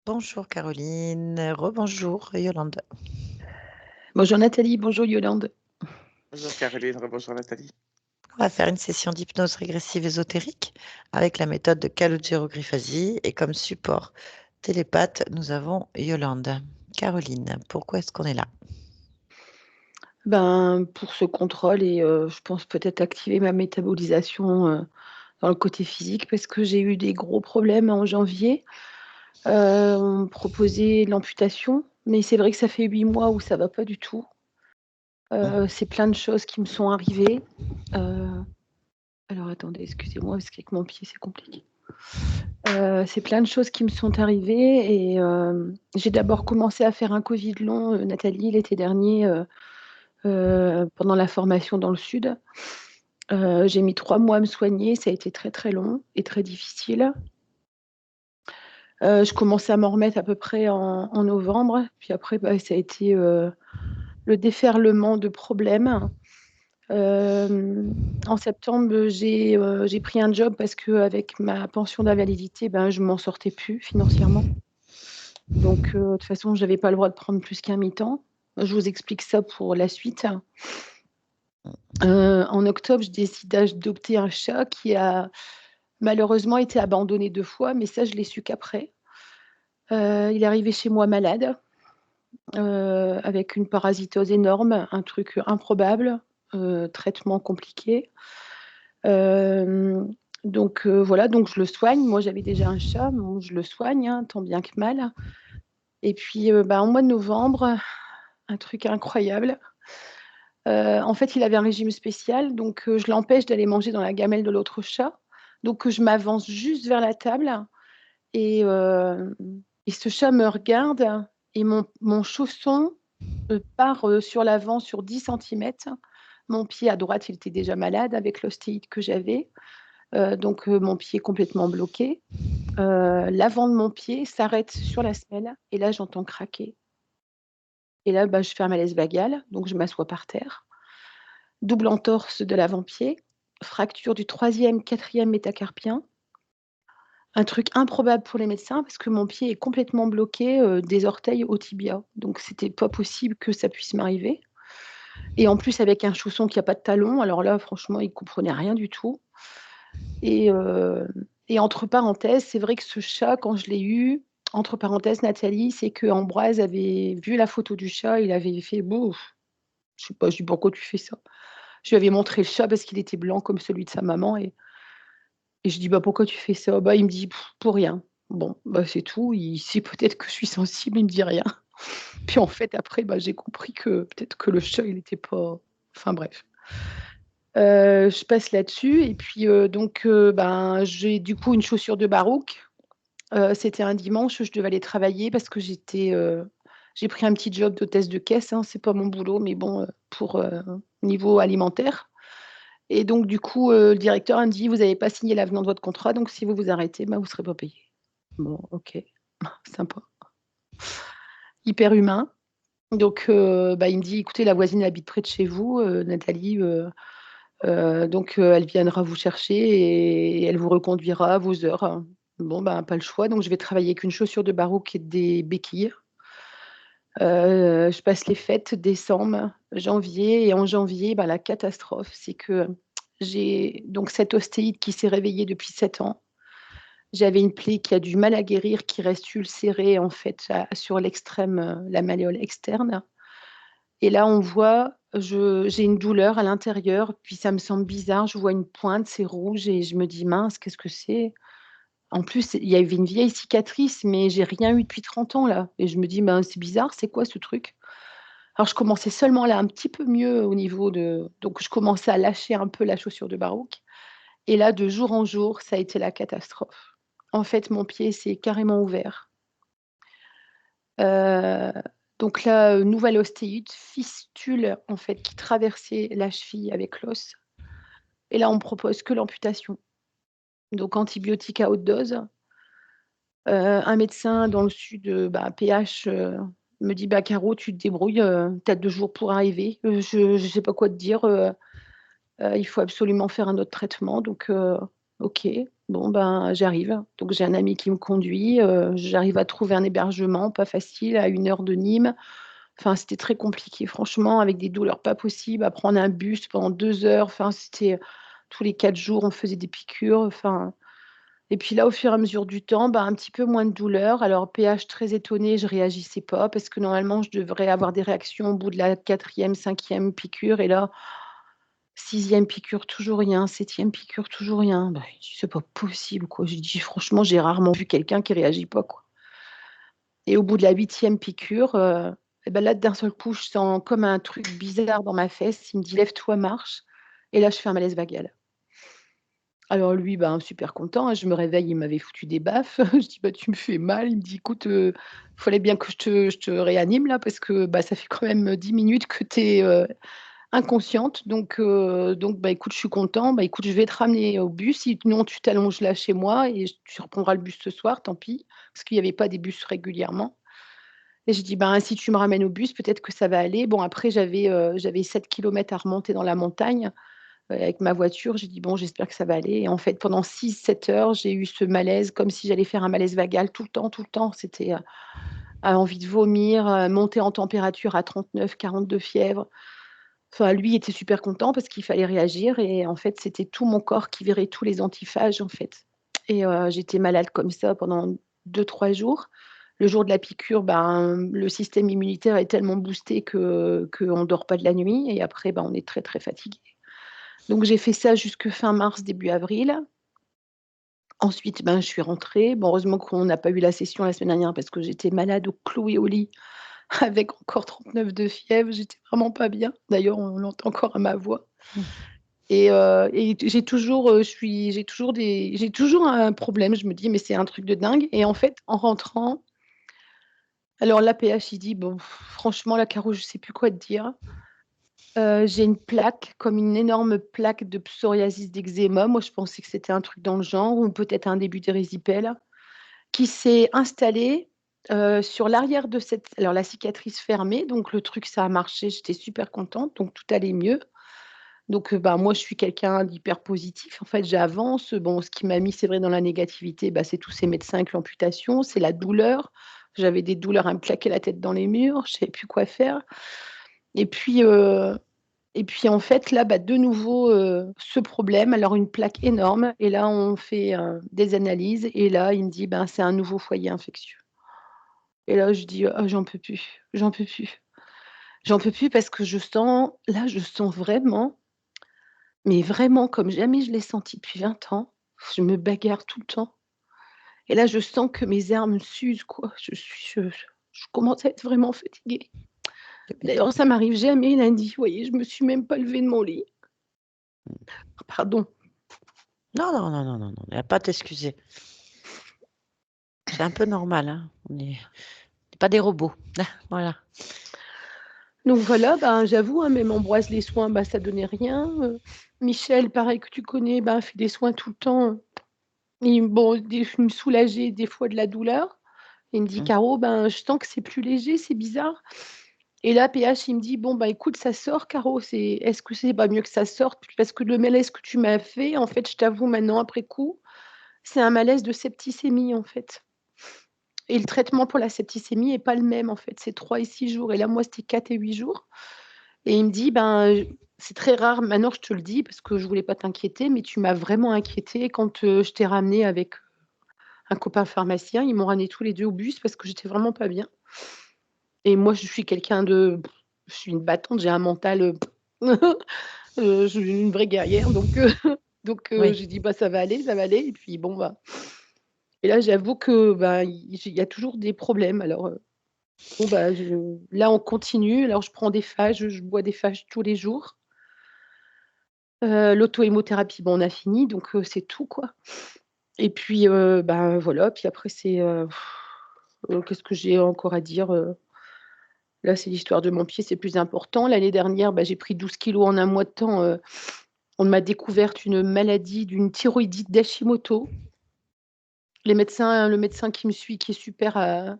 Bonjour Caroline, rebonjour Yolande. Bonjour Nathalie, bonjour Yolande. Bonjour Caroline, bonjour Nathalie. On va faire une session d'hypnose régressive ésotérique avec la méthode de Calogero-Griffasi et comme support télépathe, nous avons Yolande. Caroline, pourquoi est-ce qu'on est là? Pour ce contrôle et je pense peut-être activer ma métabolisation dans le côté physique parce que j'ai eu des gros problèmes en janvier. On me proposait l'amputation, mais c'est vrai que ça fait 8 mois où ça va pas du tout. C'est plein de choses qui me sont arrivées. Alors attendez, excusez-moi, parce qu'avec mon pied, c'est compliqué. C'est plein de choses qui me sont arrivées et j'ai d'abord commencé à faire un Covid long, Nathalie, l'été dernier, pendant la formation dans le sud. J'ai mis 3 mois à me soigner, ça a été très, très long et très difficile. Je commençais à m'en remettre à peu près en novembre, puis après, ça a été, le déferlement de problèmes. En septembre, j'ai pris un job parce qu'avec ma pension d'invalidité, je m'en sortais plus financièrement. Donc de toute façon, j'avais pas le droit de prendre plus qu'un mi-temps. Je vous explique ça pour la suite. En octobre, je décide d'adopter un chat qui a malheureusement été abandonné 2 fois, mais ça, je l'ai su qu'après. Il est arrivé chez moi malade, avec une parasitose énorme, un truc improbable, traitement compliqué. Voilà, donc je le soigne. Moi, j'avais déjà un chat, bon, je le soigne, hein, tant bien que mal. Et puis, en mois de novembre, un truc incroyable. En fait, il avait un régime spécial, donc je l'empêche d'aller manger dans la gamelle de l'autre chat. Donc je m'avance juste vers la table et ce chat me regarde et mon chausson part sur l'avant sur 10 centimètres. Mon pied à droite, il était déjà malade avec l'ostéite que j'avais, donc mon pied est complètement bloqué. L'avant de mon pied s'arrête sur la semelle et là, j'entends craquer. Et là, je fais un malaise vagal, donc je m'assois par terre. Double entorse de l'avant-pied, fracture du 3e, 4e métacarpien. Un truc improbable pour les médecins parce que mon pied est complètement bloqué, des orteils au tibia. Donc c'était pas possible que ça puisse m'arriver et en plus avec un chausson qui a pas de talon, alors là franchement, ils comprenaient rien du tout et entre parenthèses, c'est vrai que ce chat quand je l'ai eu, entre parenthèses Nathalie, c'est qu'Ambroise avait vu la photo du chat, il avait fait: «Bouf», je sais pas, je dis: «Pourquoi tu fais ça?» Je lui avais montré le chat parce qu'il était blanc comme celui de sa maman et je dis: «Pourquoi tu fais ça?» Il me dit: «Pour rien». Bon, c'est tout. Il sait peut-être que je suis sensible, il me dit rien. Puis en fait, après, j'ai compris que peut-être que le chat, il était pas enfin bref. Je passe là-dessus et puis, j'ai du coup une chaussure de barouk. C'était un dimanche, je devais aller travailler parce que j'ai pris un petit job d'hôtesse de caisse, hein, c'est pas mon boulot, mais bon, pour, niveau alimentaire. Et donc du coup, le directeur il me dit: «Vous avez pas signé l'avenant de votre contrat, donc si vous vous arrêtez, vous serez pas payé». Bon, OK, sympa. Hyper humain. Donc il me dit: «Écoutez, la voisine habite près de chez vous, Nathalie, elle viendra vous chercher et elle vous reconduira à vos heures». Bon, pas le choix, donc je vais travailler avec une chaussure de barouk et des béquilles. Je passe les fêtes, décembre, janvier et en janvier, la catastrophe, c'est que j'ai donc cette ostéite qui s'est réveillée depuis 7 ans. J'avais une plaie qui a du mal à guérir, qui reste ulcérée en fait sur l'extrême, la malléole externe et là on voit, j'ai une douleur à l'intérieur, puis ça me semble bizarre, je vois une pointe, c'est rouge et je me dis: «Mince, qu'est-ce que c'est?» En plus, il y avait une vieille cicatrice, mais j'ai rien eu depuis 30 ans là et je me dis: «Ben, c'est bizarre, c'est quoi ce truc?» Alors je commençais seulement à aller un petit peu mieux au niveau de donc je commençais à lâcher un peu la chaussure de barouk et là, de jour en jour, ça a été la catastrophe. En fait, mon pied s'est carrément ouvert. Heu, donc là, nouvelle ostéite, fistule en fait qui traversait la cheville avec l'os et là, on me propose que l'amputation. Donc antibiotiques à haute dose. Un médecin dans le sud, PH, me dit: «Caro, tu te débrouilles, tu as 2 jours pour arriver, je sais pas quoi te dire, il faut absolument faire un autre traitement». Donc OK, bon, ben, j'arrive. Donc j'ai un ami qui me conduit, j'arrive à trouver un hébergement, pas facile, à 1 heure de Nîmes. Enfin, c'était très compliqué franchement, avec des douleurs pas possibles, à prendre un bus pendant 2 heures. Enfin, c'était tous les 4 jours, on faisait des piqûres, enfin et puis là, au fur et à mesure du temps, bah, un petit peu moins de douleur. Alors PH très étonné, je réagissais pas parce que normalement, je devrais avoir des réactions au bout de la 4e, 5e piqûre et là, 6e piqûre, toujours rien, 7e piqûre, toujours rien. Bah, je dis: «C'est pas possible, quoi». J'ai dit: «Franchement, j'ai rarement vu quelqu'un qui réagit pas, quoi» et au bout de la 8e piqûre, et bah, là, d'un seul coup, je sens comme un truc bizarre dans ma fesse. Il me dit: «Lève-toi, marche» et là, je fais un malaise vagal. Alors lui, ben, super content, hein, je me réveille, il m'avait foutu des baffes. Je dis: «Bah, tu me fais mal». Il me dit: «Écoute, fallait bien que je te réanime là parce que, bah, ça fait quand même, 10 minutes que tu es, inconsciente donc bah, écoute, je suis content. Bah, écoute, je vais te ramener au bus, sinon tu t'allonges là chez moi et tu reprendras le bus ce soir, tant pis». Parce qu'il y avait pas des bus régulièrement et je dis: «Ben, si tu me ramènes au bus, peut-être que ça va aller». Bon après j'avais 7 kilomètres à remonter dans la montagne. Avec ma voiture, j'ai dit: «Bon, j'espère que ça va aller» et en fait, pendant 6-7 heures, j'ai eu ce malaise comme si j'allais faire un malaise vagal tout le temps, tout le temps. C'était, envie de vomir, montée en température à 39-42 fièvre. Enfin, lui était super content parce qu'il fallait réagir et en fait, c'était tout mon corps qui virait tous les antiphages, en fait et j'étais malade comme ça pendant 2-3 jours. Le jour de la piqûre, ben, le système immunitaire est tellement boosté que qu'on dort pas de la nuit et après, ben, on est très, très fatigué. Donc j'ai fait ça jusque fin mars, début avril. Ensuite, ben, je suis rentrée. Bon, heureusement qu'on n'a pas eu la session la semaine dernière parce que j'étais malade au cloué au lit avec encore 39 de fièvre. J'étais vraiment pas bien. D'ailleurs, on l'entend encore à ma voix Mmh. et j'ai toujours un problème. Je me dis: «Mais c'est un truc de dingue» et en fait, en rentrant, alors l'APH, il dit: «Bon, franchement là, Caro, je sais plus quoi te dire». J'ai une plaque, comme une énorme plaque de psoriasis d'eczéma. Moi, je pensais que c'était un truc dans le genre ou peut-être un début d'érysipèle qui s'est installé, sur l'arrière de cette alors la cicatrice fermée, donc le truc ça a marché, j'étais super contente, donc tout allait mieux. Donc, bah, moi je suis quelqu'un d'hyper positif. En fait, j'avance. Bon, ce qui m'a mis, c'est vrai, dans la négativité, bah, c'est tous ces médecins avec l'amputation, c'est la douleur. J'avais des douleurs à me claquer la tête dans les murs, je savais plus quoi faire et puis, en fait, là, bah, de nouveau, ce problème. Alors une plaque énorme et là, on fait, des analyses et là, il me dit: «Ben, c'est un nouveau foyer infectieux» et là, je dis: «Oh, j'en peux plus, j'en peux plus. J'en peux plus» parce que je sens vraiment, mais vraiment comme jamais je l'ai senti depuis 20 ans. Je me bagarre tout le temps et là, je sens que mes armes s'usent, quoi. Je commence à être vraiment fatiguée. Tu D'ailleurs, m'étonnes. ça m'arrive jamais lundi, vous voyez? Je me suis même pas levée de mon lit. Pardon. Non, non, non, non, non, non, il y a pas à t'excuser. C'est un peu normal, hein. On n'est pas des robots. Voilà. Donc voilà, ben, j'avoue, hein, même Ambroise les soins, bah, ça donnait rien, Michel, pareil que tu connais, ben, fait des soins tout le temps, et bon, il me soulageait des fois de la douleur. Il me dit: Mmh. «Caro, ben, je sens que c'est plus léger, c'est bizarre» et là, PH, il me dit: «Bon, bah, écoute, ça sort Caro, est-ce que c'est pas mieux que ça sorte? Parce que le malaise que tu m'as fait, en fait, je t'avoue maintenant après coup, c'est un malaise de septicémie, en fait et le traitement pour la septicémie est pas le même, en fait, c'est 3 et 6 jours et là, moi, c'était 4 et 8 jours». Et il me dit: «Ben, c'est très rare, maintenant je te le dis parce que je voulais pas t'inquiéter, mais tu m'as vraiment inquiétée quand, je t'ai ramenée avec un copain pharmacien». Ils m'ont ramenés tous les 2 au bus parce que j'étais vraiment pas bien et moi je suis quelqu'un de je suis une battante, j'ai un mental, je suis une vraie guerrière Oui. j'ai dit: «Bah, ça va aller, ça va aller» et puis bon, bah et là j'avoue que, bah, il y a toujours des problèmes alors, bon, bah, là on continue, alors je prends des phages, je bois des phages tous les jours. L'auto-hémothérapie, bon, on a fini donc c'est tout, quoi et puis, ben, voilà, puis après c'est, qu'est-ce que j'ai encore à dire, là, c'est l'histoire de mon pied, c'est plus important. L'année dernière, bah, j'ai pris 12 kilogrammes en un mois de temps, on m'a découverte une maladie d'une thyroïdite d'Hashimoto. Le médecin qui me suit, qui est super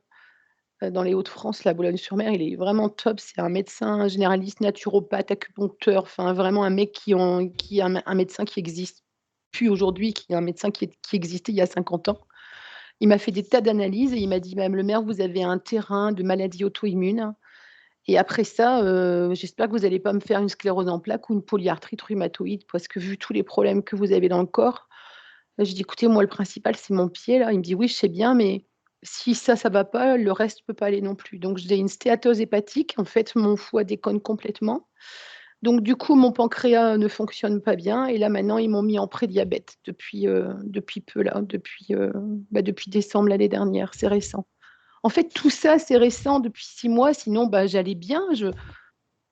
dans les Hauts-de-France, là, Boulogne-sur-Mer, il est vraiment top. C'est un médecin généraliste, naturopathe, acupuncteur, enfin vraiment un mec qui est un médecin qui existe. plus aujourd'hui, qui est un médecin qui existait il y a 50 ans. Il m'a fait des tas d'analyses et il m'a dit: «Madame Lemaire, vous avez un terrain de maladie auto-immune et après ça, j'espère que vous allez pas me faire une sclérose en plaques ou une polyarthrite rhumatoïde parce que vu tous les problèmes que vous avez dans le corps». Je dis: «Écoutez, moi, le principal, c'est mon pied, là». Il me dit: «Oui, je sais bien, mais si ça va pas, le reste peut pas aller non plus». Donc j'ai une stéatose hépatique. En fait, mon foie déconne complètement. Donc du coup, mon pancréas ne fonctionne pas bien et là, maintenant, ils m'ont mis en prédiabète depuis peu, là, depuis décembre l'année dernière. C'est récent. En fait, tout ça, c'est récent depuis 6 mois. Sinon, j'allais bien.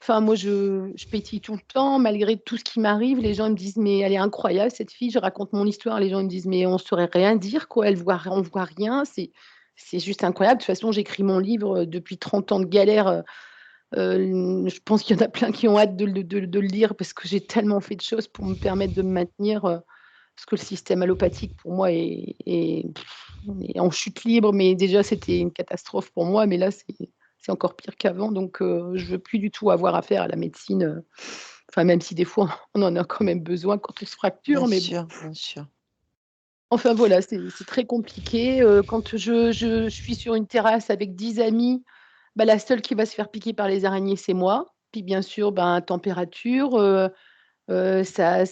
Enfin, moi, je pétille tout le temps, malgré tout ce qui m'arrive. Les gens ils me disent: «Mais elle est incroyable cette fille». Je raconte mon histoire, les gens ils me disent: «Mais on saurait rien dire quoi, on voit rien, c'est juste incroyable». De toute façon, j'écris mon livre, depuis 30 ans de galère, je pense qu'il y en a plein qui ont hâte de le lire parce que j'ai tellement fait de choses pour me permettre de me maintenir, parce que le système allopathique pour moi est en chute libre, mais déjà c'était une catastrophe pour moi, mais là c'est encore pire qu'avant, donc je veux plus du tout avoir affaire à la médecine, enfin même si des fois on en a quand même besoin quand on se fracture, mais bon. bien sûr. Enfin voilà, c'est très compliqué, quand je suis sur une terrasse avec 10 amis, la seule qui va se faire piquer par les araignées, c'est moi. Puis bien sûr, température, ça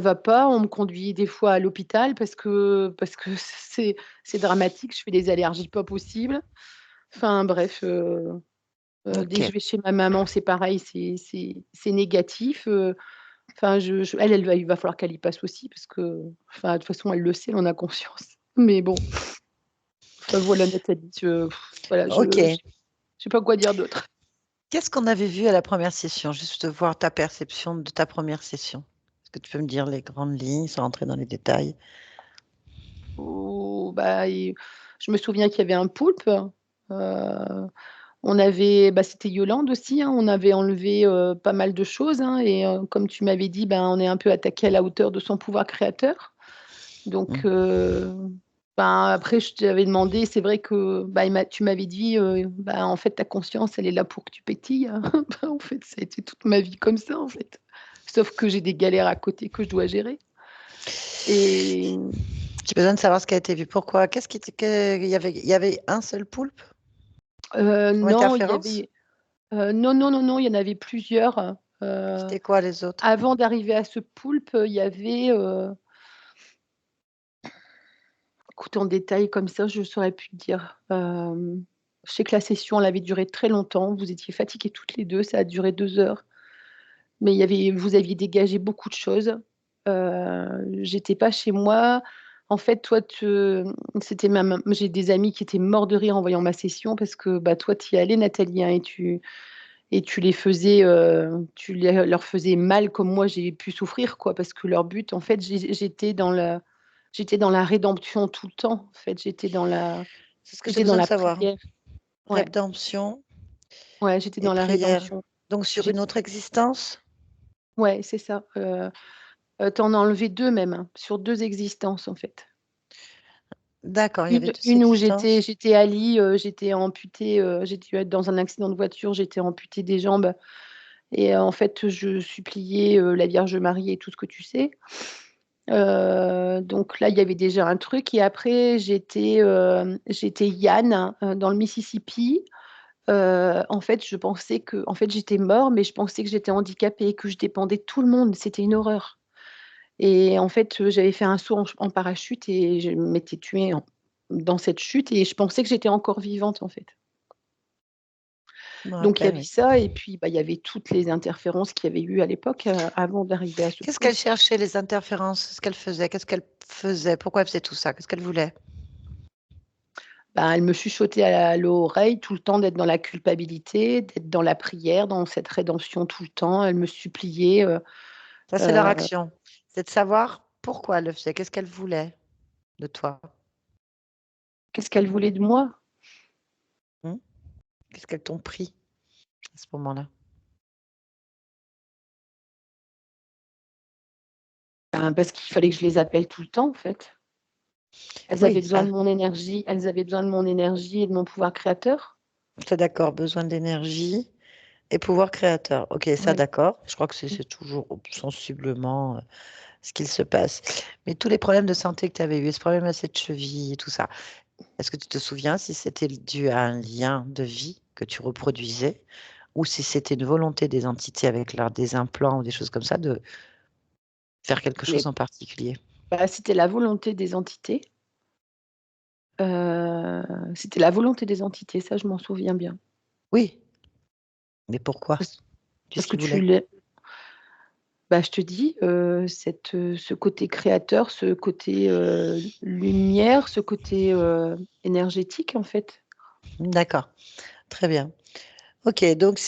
va pas. On me conduit des fois à l'hôpital parce que c'est dramatique. Je fais des allergies pas possibles. Enfin bref, dès que OK. je vais chez ma maman, c'est pareil, c'est négatif, enfin il va falloir qu'elle y passe aussi parce que enfin, de toute façon, elle le sait, elle en a conscience. Mais bon, enfin voilà Nathalie, voilà, je OK. sais pas quoi dire d'autre. Qu'est-ce qu'on avait vu à la première session? Juste voir ta perception de ta première session. Est-ce que tu peux me dire les grandes lignes sans rentrer dans les détails? Oh, et je me souviens qu'il y avait un poulpe, on avait c'était Yolande aussi, hein, on avait enlevé, pas mal de choses, hein et comme tu m'avais dit, on est un peu attaqué à la hauteur de son pouvoir créateur. Donc Mmh. après je t'avais demandé, c'est vrai que, tu m'avais dit, «En fait, ta conscience, elle est là pour que tu pétilles». En fait, ça a été toute ma vie comme ça, en fait. Sauf que j'ai des galères à côté que je dois gérer et J'ai besoin de savoir ce qui a été vu. Pourquoi? Qu'est-ce qui était que il y avait un seul poulpe? Comme non, il y interférence? avait non, non, non, non, il y en avait plusieurs, heu, C'était quoi les autres? avant d'arriver à ce poulpe, il y avait, écoute, en détail comme ça, je saurais plus te dire. Je sais que la session, elle avait duré très longtemps. Vous étiez fatiguées toutes les 2, ça a duré 2 heures. Mais vous aviez dégagé beaucoup de choses. J'étais pas chez moi. En fait, toi, c'était j'ai des amis qui étaient morts de rire en voyant ma session parce que, toi, tu y allais Nathalie, hein, et tu les faisais, leur faisais mal comme moi j'ai pu souffrir quoi. Parce que leur but, en fait, j'étais dans la rédemption tout le temps, en fait. C'est ce que j'ai J'étais dans besoin de la savoir. prière. Ouais, Rédemption ouais, j'étais et dans la prière. rédemption. Donc sur J'ai une autre existence? Ouais, c'est ça, tu en as enlevé 2 même, hein, sur 2 existences, en fait. D'accord, il y avait 2 Une où j'étais existences. j'étais Ali, j'étais amputée, j'ai dû être dans un accident de voiture, j'étais amputée des jambes et en fait, je suppliais, la Vierge Marie et tout ce que tu sais. Donc là, il y avait déjà un truc et après j'étais Yann, dans le Mississippi. En fait, je pensais que en fait, j'étais mort, mais je pensais que j'étais handicapée, que je dépendais de tout le monde. C'était une horreur et en fait, j'avais fait un saut en parachute et je m'étais tuée dans cette chute et je pensais que j'étais encore vivante, en fait. Je me Donc il y rappelle, avait oui. ça et puis, il y avait toutes les interférences qu'il y avait eu à l'époque, avant d'arriver à ce Qu'est-ce poulpe. qu'elle cherchait, les interférences? Ce qu'elle faisait? Qu'est-ce qu'elle faisait? Pourquoi elle faisait tout ça? Qu'est-ce qu'elle voulait? Elle me chuchotait à l'oreille tout le temps d'être dans la culpabilité, d'être dans la prière, dans cette rédemption tout le temps. Elle me suppliait, Ça, c'est leur heu, action. C'est de savoir pourquoi elle le faisait. Qu'est-ce qu'elle voulait de toi? qu'est-ce qu'elle voulait de moi? Mmh? Qu'est-ce qu'elles t'ont pris à ce moment-là? Parce qu'il fallait que je les appelle tout le temps, en fait. Elles Oui, avaient besoin de ça, mon énergie et de mon pouvoir créateur. tu d'accord, besoin d'énergie et pouvoir créateur. OK, ça Ouais. d'accord. Je crois que c'est toujours sensiblement, ce qu'il se passe. Mais tous les problèmes de santé que tu avais eu, ce problème à cette cheville et tout ça, est-ce que tu te souviens si c'était dû à un lien de vie que tu reproduisais ou si c'était une volonté des entités avec des implants ou des choses comme ça de faire quelque chose Mais en particulier? c'était la volonté des entités. C'était la volonté des entités, ça je m'en souviens bien. Oui, mais pourquoi? Parce, Qu'est-ce parce que qu'ils voulaient? je te dis, ce côté créateur, ce côté lumière, ce côté énergétique en fait. D'accord, très bien. Ok, donc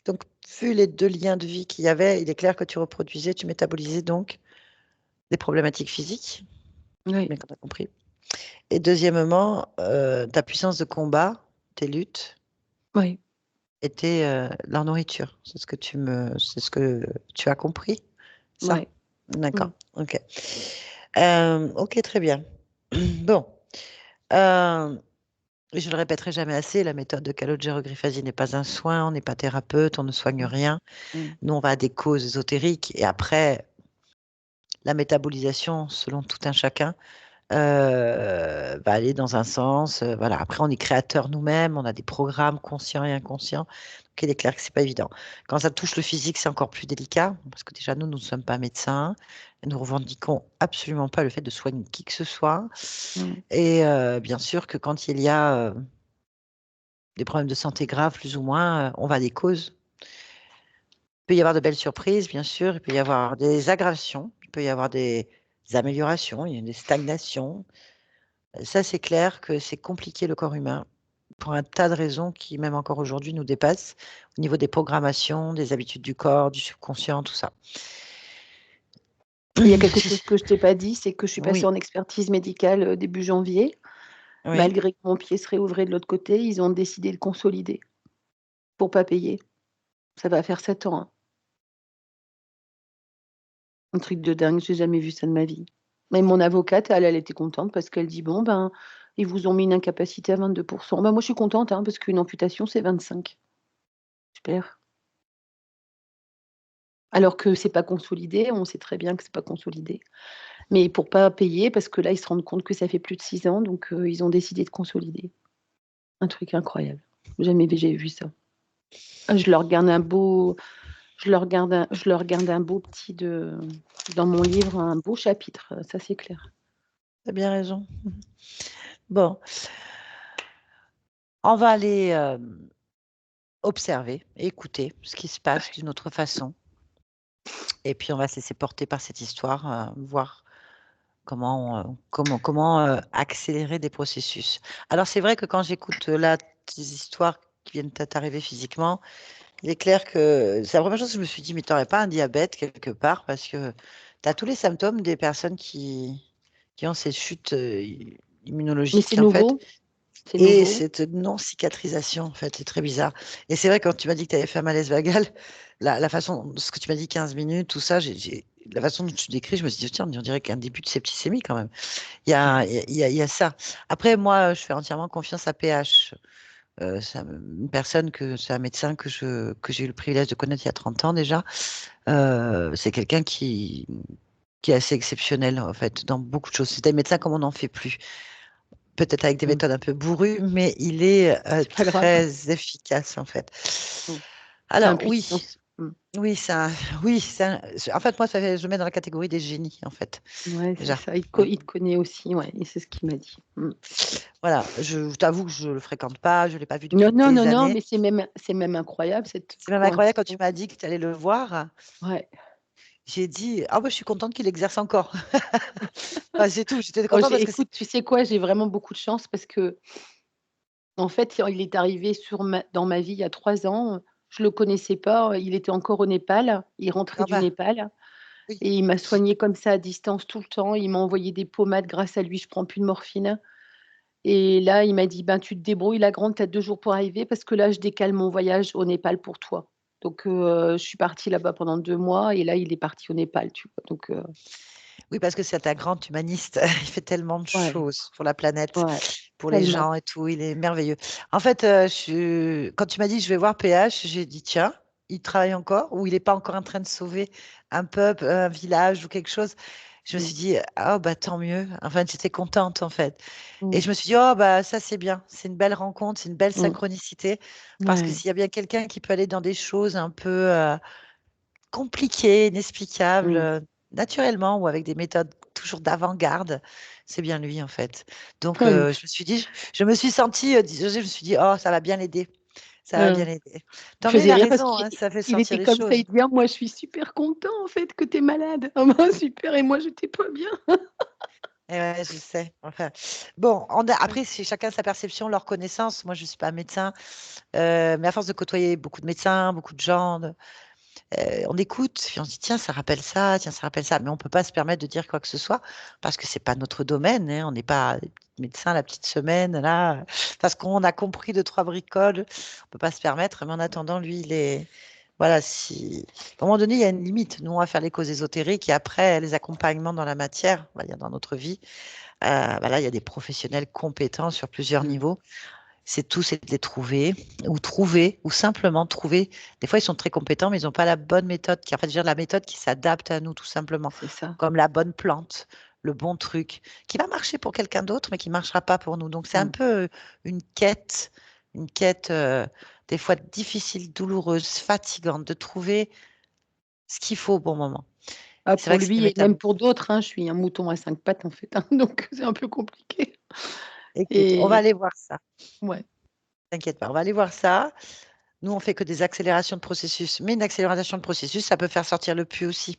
donc vu les deux liens de vie qu'il y avait, il est clair que tu reproduisais, tu métabolisais donc des problématiques physiques, Oui, bien qu'on a compris. Et deuxièmement, ta puissance de combat, tes luttes, oui, étaient leur nourriture. C'est ce que tu as compris, ça? oui. D'accord, ok. Ok, très bien. Bon. Euh, je ne le répéterai jamais assez, la méthode de calogérogryphasie n'est pas un soin, on n'est pas thérapeute, on ne soigne rien. Nous, on va à des causes ésotériques et après, la métabolisation, selon tout un chacun, va aller dans un sens. Voilà. Après, on est créateur nous-mêmes, on a des programmes conscients et inconscients. Donc, il est clair que c'est pas évident. Quand ça touche le physique, c'est encore plus délicat parce que déjà, nous ne sommes pas médecins. Nous revendiquons absolument pas le fait de soigner qui que ce soit. Et bien sûr que quand il y a des problèmes de santé graves, plus ou moins, on va à des causes. Il peut y avoir de belles surprises, bien sûr. Il peut y avoir des aggravations. Il peut y avoir des améliorations. Il y a des stagnations. Ça, c'est clair que c'est compliqué le corps humain pour un tas de raisons qui, même encore aujourd'hui, nous dépassent au niveau des programmations, des habitudes du corps, du subconscient, tout ça. Il y a quelque chose que je t'ai pas dit, c'est que je suis passée Oui, en expertise médicale début janvier. oui. Malgré que mon pied se réouvrait de l'autre côté, ils ont décidé de consolider pour pas payer. Ça va faire 7 ans, hein. Un truc de dingue, j'ai jamais vu ça de ma vie. Mais mon avocate, elle était contente parce qu'elle dit: «Bon, ben, ils vous ont mis une incapacité à 22 Ben, moi, je suis contente, hein, parce qu'une amputation, c'est 25. Super. Alors que c'est pas consolidé, on sait très bien que c'est pas consolidé. Mais pour pas payer, parce que là, ils se rendent compte que ça fait plus de 6 ans, donc ils ont décidé de consolider. Un truc incroyable. Jamais j'ai vu ça. Ah, je leur garde un beau petit dans mon livre, un beau chapitre, ça c'est clair. Tu as bien raison. Bon, on va aller observer et écouter ce qui se passe d'une autre façon. Et puis, on va se laisser porter par cette histoire, voir comment accélérer des processus. Alors, c'est vrai que quand j'écoute là tes histoires qui viennent t'arriver physiquement, il est clair que c'est la première chose que je me suis dit, mais tu n'aurais pas un diabète quelque part parce que tu as tous les symptômes des personnes qui ont ces chutes Mais c'est immunologiques, en fait. nouveau, c'est Et nouveau. cette non-cicatrisation, en fait, c'est très bizarre. Et c'est vrai, quand tu m'as dit que tu avais fait un malaise vagal, la façon, ce que tu m'as dit, 15 minutes, tout ça, la façon dont tu décris, je me suis dit, tiens, on dirait qu'un début de septicémie quand même. Il y a ça. Après, moi, je fais entièrement confiance à PH. Une personne c'est un médecin que j'ai eu le privilège de connaître il y a 30 ans déjà. C'est quelqu'un qui est assez exceptionnel, en fait, dans beaucoup de choses. C'est un médecin comme on n'en fait plus, peut-être avec des Mmh. méthodes un peu bourrues, mais il est C'est pas grave. très efficace en fait. Mmh. Alors oui, Intuition. Mmh. oui, en fait moi je le mets dans la catégorie des génies en fait Ouais, c'est déjà. ça. Hein. Il te connaît aussi, ouais, et c'est ce qu'il m'a dit. Mmh. Voilà, je t'avoue que je le fréquente pas, je l'ai pas vu Non, depuis non, non, des non, années. mais c'est même incroyable cette C'est même incroyable quand tu coïncidence. m'as dit que tu allais le voir. Ouais. J'ai dit ah bah je suis contente qu'il exerce encore. Enfin, c'est tout, j'étais Oh, contente parce que c'est écoute, tu sais quoi? J'ai vraiment beaucoup de chance parce que en fait, il est arrivé dans ma vie il y a 3 ans, je le connaissais pas, il était encore au Népal, il rentrait ah du bah Népal oui. et il m'a soigné comme ça à distance tout le temps. Il m'a envoyé des pommades, grâce à lui, je prends plus de morphine et là, il m'a dit: «Ben, tu te débrouilles la grande, tu as 2 jours pour arriver parce que là, je décale mon voyage au Népal pour toi». Donc je suis partie là-bas pendant 2 mois et là, il est parti au Népal, tu vois? Donc Oui, parce que c'est un grand humaniste. Il fait tellement de ouais, choses pour la planète, ouais, pour les tellement. gens et tout. Il est merveilleux. En fait, quand tu m'as dit je vais voir PH, j'ai dit tiens. il travaille encore ou il n'est pas encore en train de sauver un peuple, un village ou quelque chose. Je me Mm. suis dit, ah bah tant mieux. Enfin, j'étais contente en fait. Et Mm. je me suis dit, oh bah ça c'est bien. C'est une belle rencontre, c'est une belle Mm. synchronicité. Parce que Ouais. s'il y a bien quelqu'un qui peut aller dans des choses un peu compliquées, inexplicables, Mm. naturellement ou avec des méthodes toujours d'avant-garde, c'est bien lui en fait. Donc Ouais. je me suis dit, je me suis sentie, je me suis dit, oh ça va bien l'aider. Ça va Euh, bien l'aider. Il me Tant mieux, il faisait a rire parce raison, qu'il hein, ça fait il sortir était les comme ça, choses. il dit: «Ah moi je suis super content en fait que tu es malade. Ah bah super et moi j'étais pas bien». Eh ouais, je sais. Enfin, bon, après, c'est chacun sa perception, leur connaissance. Moi, je ne suis pas médecin, mais à force de côtoyer beaucoup de médecins, beaucoup de gens, on écoute, puis on se dit, tiens, ça rappelle ça. Mais on ne peut pas se permettre de dire quoi que ce soit parce que c'est pas notre domaine, hein. On n'est pas des petits médecins la petite semaine, là, parce qu'on a compris deux, trois bricoles. On ne peut pas se permettre. Mais en attendant, lui, il est. Voilà, si. À un moment donné, il y a une limite. Nous, on va faire les causes ésotériques et après, les accompagnements dans la matière, on va dire dans notre vie. Là, il y a des professionnels compétents sur plusieurs Mmh. niveaux. C'est tout, c'est de les trouver, ou simplement trouver. Des fois, ils sont très compétents, mais ils n'ont pas la bonne méthode, en fait, je veux dire, la méthode qui s'adapte à nous, tout simplement, C'est ça. comme la bonne plante, le bon truc, qui va marcher pour quelqu'un d'autre, mais qui ne marchera pas pour nous. Donc, c'est un Mmh. peu une quête des fois difficile, douloureuse, fatigante, de trouver ce qu'il faut au bon moment. Ah C'est pour vrai que c'est des lui et méthodes. même pour d'autres, hein, je suis un mouton à 5 pattes en fait, hein, donc c'est un peu compliqué Écoute, on va et aller voir ça. ouais. T'inquiète pas, on va aller voir ça. Nous, on fait que des accélérations de processus. Mais une accélération de processus, ça peut faire sortir le puits aussi.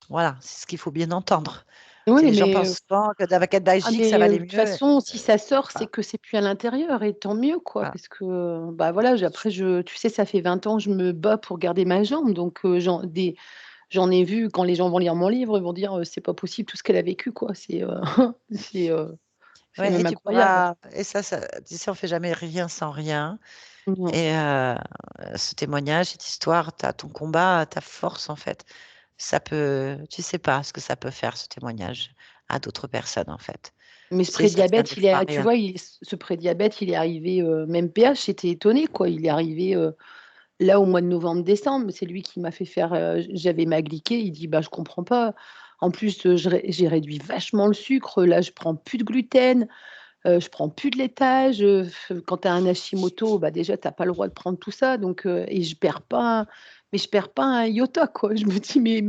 Voilà, c'est ce qu'il faut bien entendre. C'est Oui, les gens mais pensent souvent que avec ah magique, ça va aller de toute mieux. façon, si ça sort, c'est Voilà, que c'est plus à l'intérieur et tant mieux quoi, voilà. parce que, bah, voilà, après tu sais, ça fait 20 ans, je me bats pour garder ma jambe, donc j'en ai vu quand les gens vont lire mon livre, ils vont dire, «C'est pas possible tout ce qu'elle a vécu quoi». C'est, c'est Ouais, et même tu incroyable. pourras. Et ça, tu sais, on fait jamais rien sans rien. Non, Et ce témoignage, cette histoire, ton combat, ta force, en fait, ça peut. Tu sais pas ce que ça peut faire, ce témoignage, à d'autres personnes, en fait. mais ce C'est ça tient prédiabète, des il fois à est tu rien. vois, ce prédiabète, il est arrivé, même PH, j'étais étonnée quoi, il est arrivé, là au mois de novembre-décembre. C'est lui qui m'a fait faire, j'avais ma glyquée, il dit: «Bah, je comprends pas. En plus, j'ai réduit vachement le sucre, là je prends plus de gluten, je prends plus de laitage, quand tu as un Hashimoto, bah, déjà tu as pas le droit de prendre tout ça donc et je perds pas un iota quoi». Je me dis: «Mais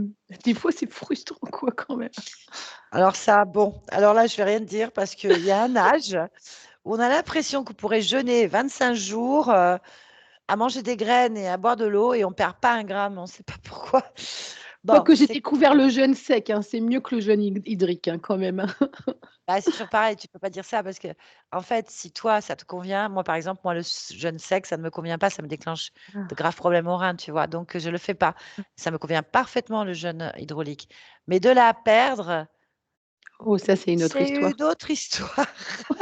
des fois c'est frustrant quoi quand même». Alors ça, bon, alors là, je vais rien te dire parce qu'il y a un âge où on a l'impression qu'on pourrait jeûner 25 jours, à manger des graines et à boire de l'eau et on perd pas un gramme, on ne sait pas pourquoi. Bon, Quoique j'ai c'est découvert le jeûne sec, hein, c'est mieux que le jeûne hydrique, hein, quand même, hein. bah, c'est toujours pareil, tu peux pas dire ça parce que en fait, si toi, ça te convient, moi, par exemple, moi, le jeûne sec, ça ne me convient pas, ça me déclenche de graves problèmes aux reins, tu vois? Donc je le fais pas. Ça me convient parfaitement le jeûne hydraulique. Mais de là à perdre, Oh ça, c'est une autre c'est histoire. une autre histoire.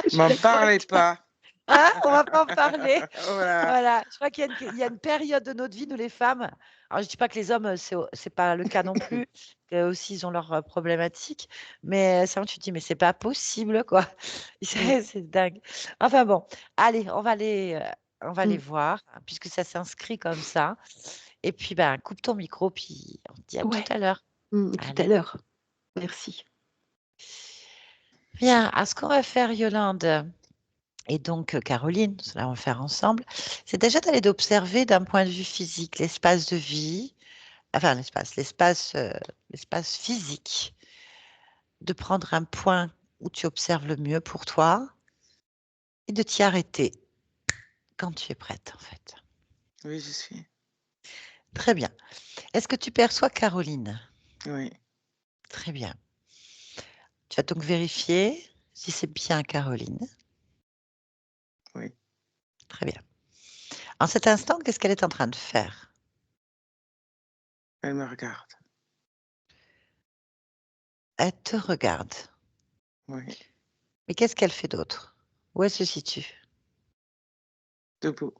Je suis M'en d'accord avec parlez toi. pas. Hein? On va pas en parler. Voilà. Voilà, je crois qu'il y a une période de notre vie, nous les femmes, alors je dis pas que les hommes, c'est pas le cas non plus, qu'eux aussi ils ont leurs, problématiques, mais c'est vrai que tu te dis: «Mais c'est pas possible quoi». Mmh. C'est dingue. Enfin bon, allez, on va les Mmh. voir, hein, puisque ça s'inscrit comme ça et puis, ben, coupe ton micro, puis on se dit à tout Ouais, à l'heure. tout à Allez. l'heure. Merci. Bien, alors ce qu'on va faire Yolande et donc Caroline, cela on va le faire ensemble, c'est déjà d'aller d'observer d'un point de vue physique l'espace de vie. Enfin, l'espace physique, de prendre un point où tu observes le mieux pour toi et de t'y arrêter quand tu es prête, en fait. Oui, je suis. Très bien. Est-ce que tu perçois Caroline? Oui, Très bien. Tu vas donc vérifier si c'est bien Caroline. oui. Très bien. En cet instant, qu'est-ce qu'elle est en train de faire? Elle me regarde. Elle te regarde. Oui. Mais qu'est-ce qu'elle fait d'autre? Où elle se situe? Debout.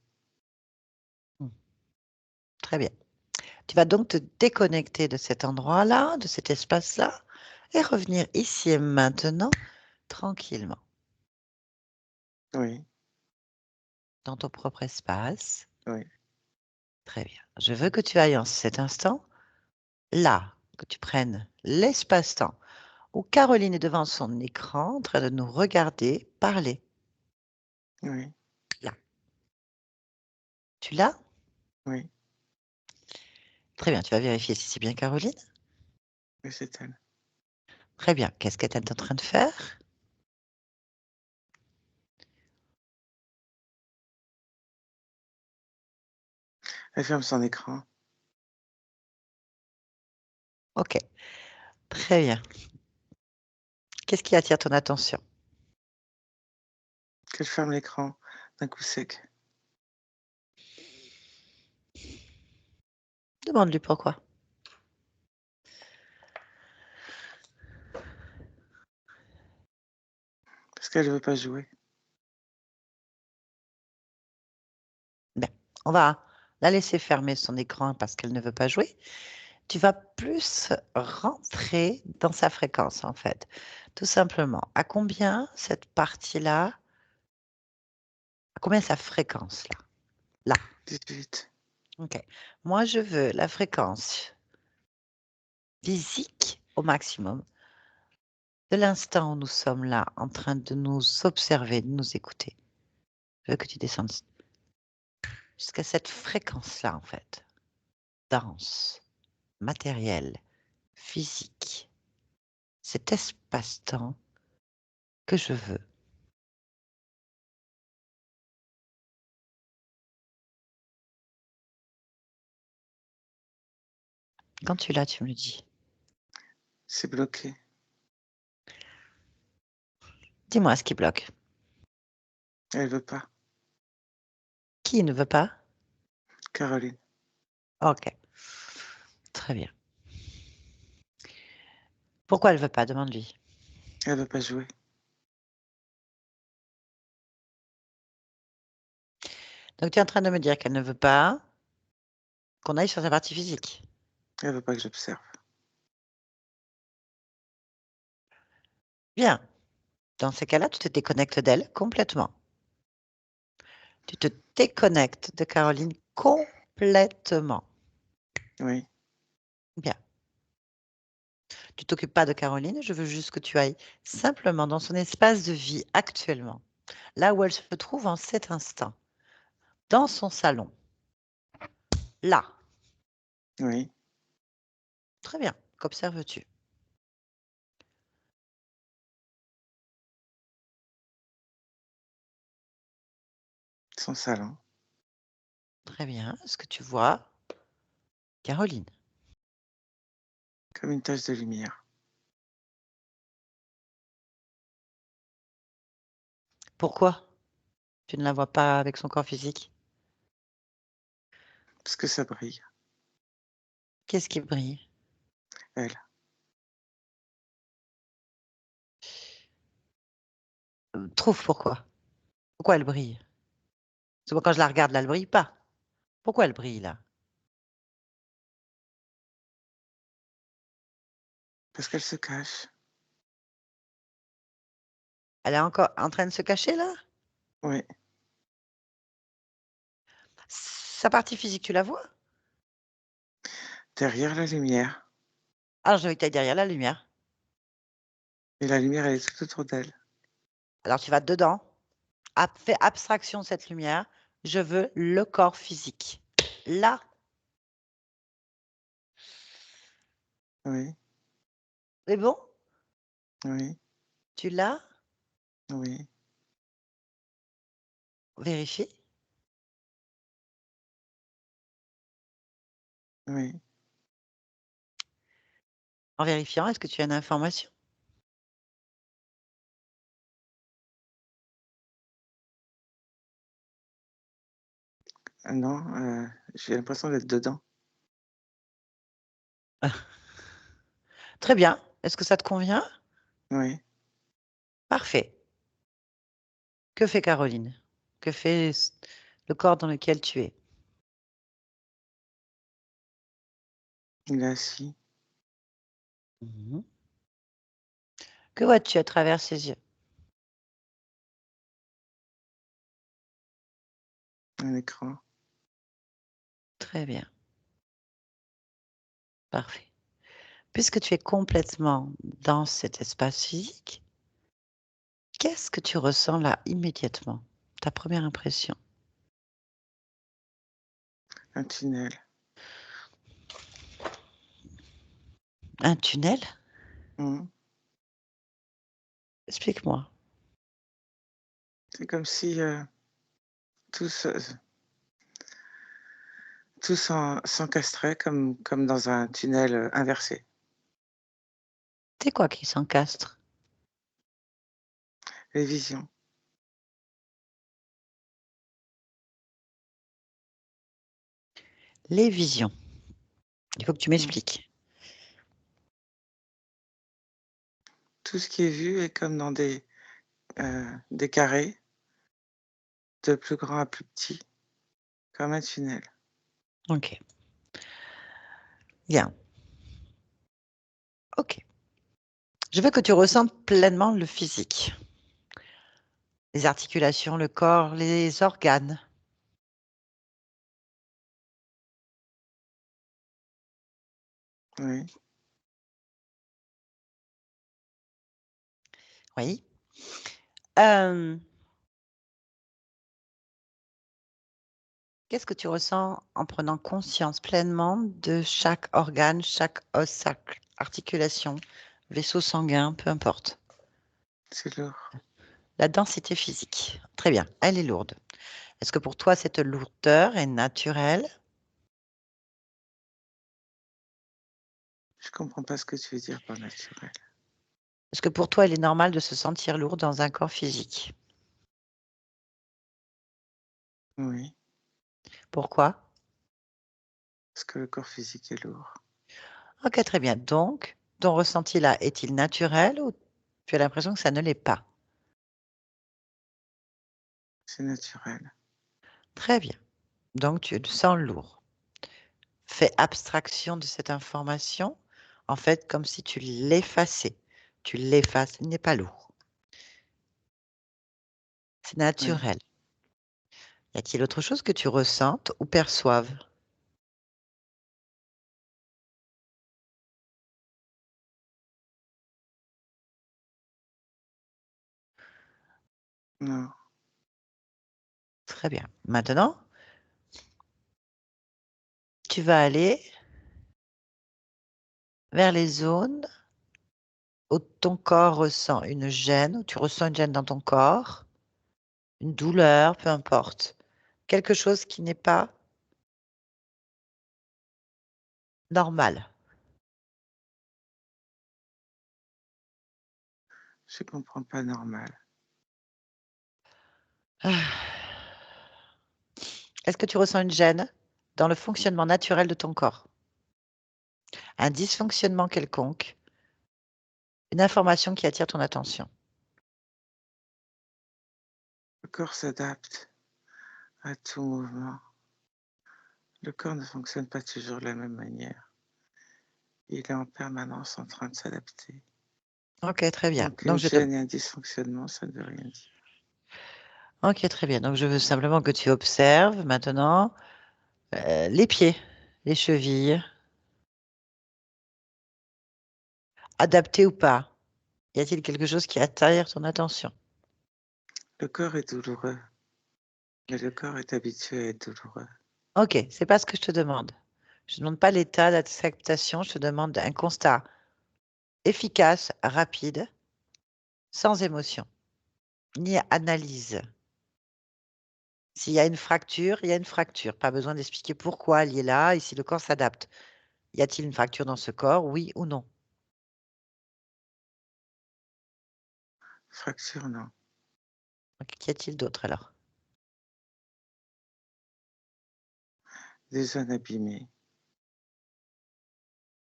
Hmm, très bien. Tu vas donc te déconnecter de cet endroit-là, de cet espace-là, et revenir ici et maintenant, tranquillement, Oui, dans ton propre espace. oui. Très bien. Je veux que tu ailles en cet instant, là, que tu prennes l'espace-temps où Caroline est devant son écran en train de nous regarder parler. Oui, Là. Tu l'as? oui, Très bien. Tu vas vérifier si c'est bien Caroline. oui, c'est elle. Très bien. Qu'est-ce qu'elle est en train de faire? Elle ferme son écran. Ok. Très bien. Qu'est-ce qui attire ton attention? Qu'elle ferme l'écran d'un coup sec. Demande-lui pourquoi. Parce qu'elle veut pas jouer. Bien. On va la laisser fermer son écran parce qu'elle ne veut pas jouer. Tu vas plus rentrer dans sa fréquence, en fait. Tout simplement. À combien cette partie-là, à combien sa fréquence, là? Là. 18. OK. Moi, je veux la fréquence physique au maximum de l'instant où nous sommes là, en train de nous observer, de nous écouter. Je veux que tu descendes jusqu'à cette fréquence-là, en fait. Dense, matérielle, physique. Cet espace-temps que je veux. Quand tu l'as, tu me le dis. C'est bloqué. Dis-moi ce qui bloque. Elle veut pas. Qui ne veut pas? Caroline. OK. Très bien. Pourquoi elle veut pas? Demande-lui. Elle veut pas jouer. Donc, tu es en train de me dire qu'elle ne veut pas qu'on aille sur sa partie physique. Elle veut pas que j'observe. Bien. Dans ces cas-là, tu te déconnectes d'elle complètement. Tu te déconnectes de Caroline complètement. Oui, Bien. Tu t'occupes pas de Caroline, je veux juste que tu ailles simplement dans son espace de vie actuellement, là où elle se trouve en cet instant, dans son salon. Là. oui. Très bien. Qu'observes-tu? Son salon. Très bien. Est-ce que tu vois Caroline? Comme une tache de lumière. Pourquoi tu ne la vois pas avec son corps physique? Parce que ça brille. Qu'est-ce qui brille? Elle. Trouve pourquoi. Pourquoi elle brille? Parce que moi, quand je la regarde là, elle brille pas. Pourquoi elle brille là? Parce qu'elle se cache. Elle est encore en train de se cacher là? Oui. Sa partie physique, tu la vois? Derrière la lumière. Alors je vais que tu ailles derrière la lumière. Et la lumière, elle est tout autour d'elle. Alors tu vas dedans, fais abstraction de cette lumière. Je veux le corps physique. Là, Oui, c'est bon? oui, Tu l'as? oui, Vérifie. oui. En vérifiant, est-ce que tu as une information? Ah non, j'ai l'impression d'être dedans. Très bien. Est-ce que ça te convient? Oui. Parfait. Que fait Caroline? Que fait le corps dans lequel tu es? Il est assis. Mhm. Que vois-tu à travers ses yeux? Un écran. Très bien. Parfait. Puisque tu es complètement dans cet espace physique, qu'est-ce que tu ressens là immédiatement? Ta première impression? Un tunnel. Un tunnel? Mmh. Explique-moi. C'est comme si, tout se tout s'encastrait comme dans un tunnel, inversé. C'est quoi qui s'encastre? Les visions. Les visions. Il faut que tu Mmh. m'expliques. Tout ce qui est vu est comme dans des carrés, de plus grand à plus petit, comme un tunnel. OK. Bien. OK. Je veux que tu ressentes pleinement le physique. Les articulations, le corps, les organes. Oui. Oui. Hem, Qu'est-ce que tu ressens en prenant conscience pleinement de chaque organe, chaque os, chaque articulation, vaisseau sanguin, peu importe? C'est lourd. La densité physique. Très bien, elle est lourde. Est-ce que pour toi cette lourdeur est naturelle? Je comprends pas ce que tu veux dire par naturel. Est-ce que pour toi il est normal de se sentir lourd dans un corps physique? Oui, Pourquoi? parce que le corps physique est lourd. OK, très bien. Donc, ton ressenti là, est-il naturel ou tu as l'impression que ça ne l'est pas? C'est naturel. Très bien. Donc tu le sens lourd. Fais abstraction de cette information, en fait, comme si tu l'effaçais. Tu l'effaces, il n'est pas lourd. C'est Oui. naturel. Y a-t-il autre chose que tu ressentes ou perçoives? Non. Très bien. Maintenant, tu vas aller vers les zones où ton corps ressent une gêne, où tu ressens une gêne dans ton corps, une douleur, peu importe. Quelque chose qui n'est pas normal. Je comprends pas normal. Ah. Est-ce que tu ressens une gêne dans le fonctionnement naturel de ton corps? Un dysfonctionnement quelconque? Une information qui attire ton attention? Le corps s'adapte à tout mouvement. Le corps ne fonctionne pas toujours de la même manière. Il est en permanence en train de s'adapter. OK, très bien. Donc Donc une je te gêne et un dysfonctionnement, ça ne veut rien dire. OK, très bien. Donc je veux simplement que tu observes maintenant, les pieds, les chevilles, adaptés ou pas. Y a-t-il quelque chose qui attire ton attention? Le corps est douloureux, mais le corps est habitué à être douloureux. OK, c'est pas ce que je te demande. Je te demande pas l'état d'acceptation, je te demande un constat efficace, rapide, sans émotion, ni analyse. S'il y a une fracture, il y a une fracture. Pas besoin d'expliquer pourquoi elle est là et si le corps s'adapte. Y a-t-il une fracture dans ce corps, oui ou non? Fracture, non. OK, qu'y a-t-il d'autre alors? Des zones abîmées.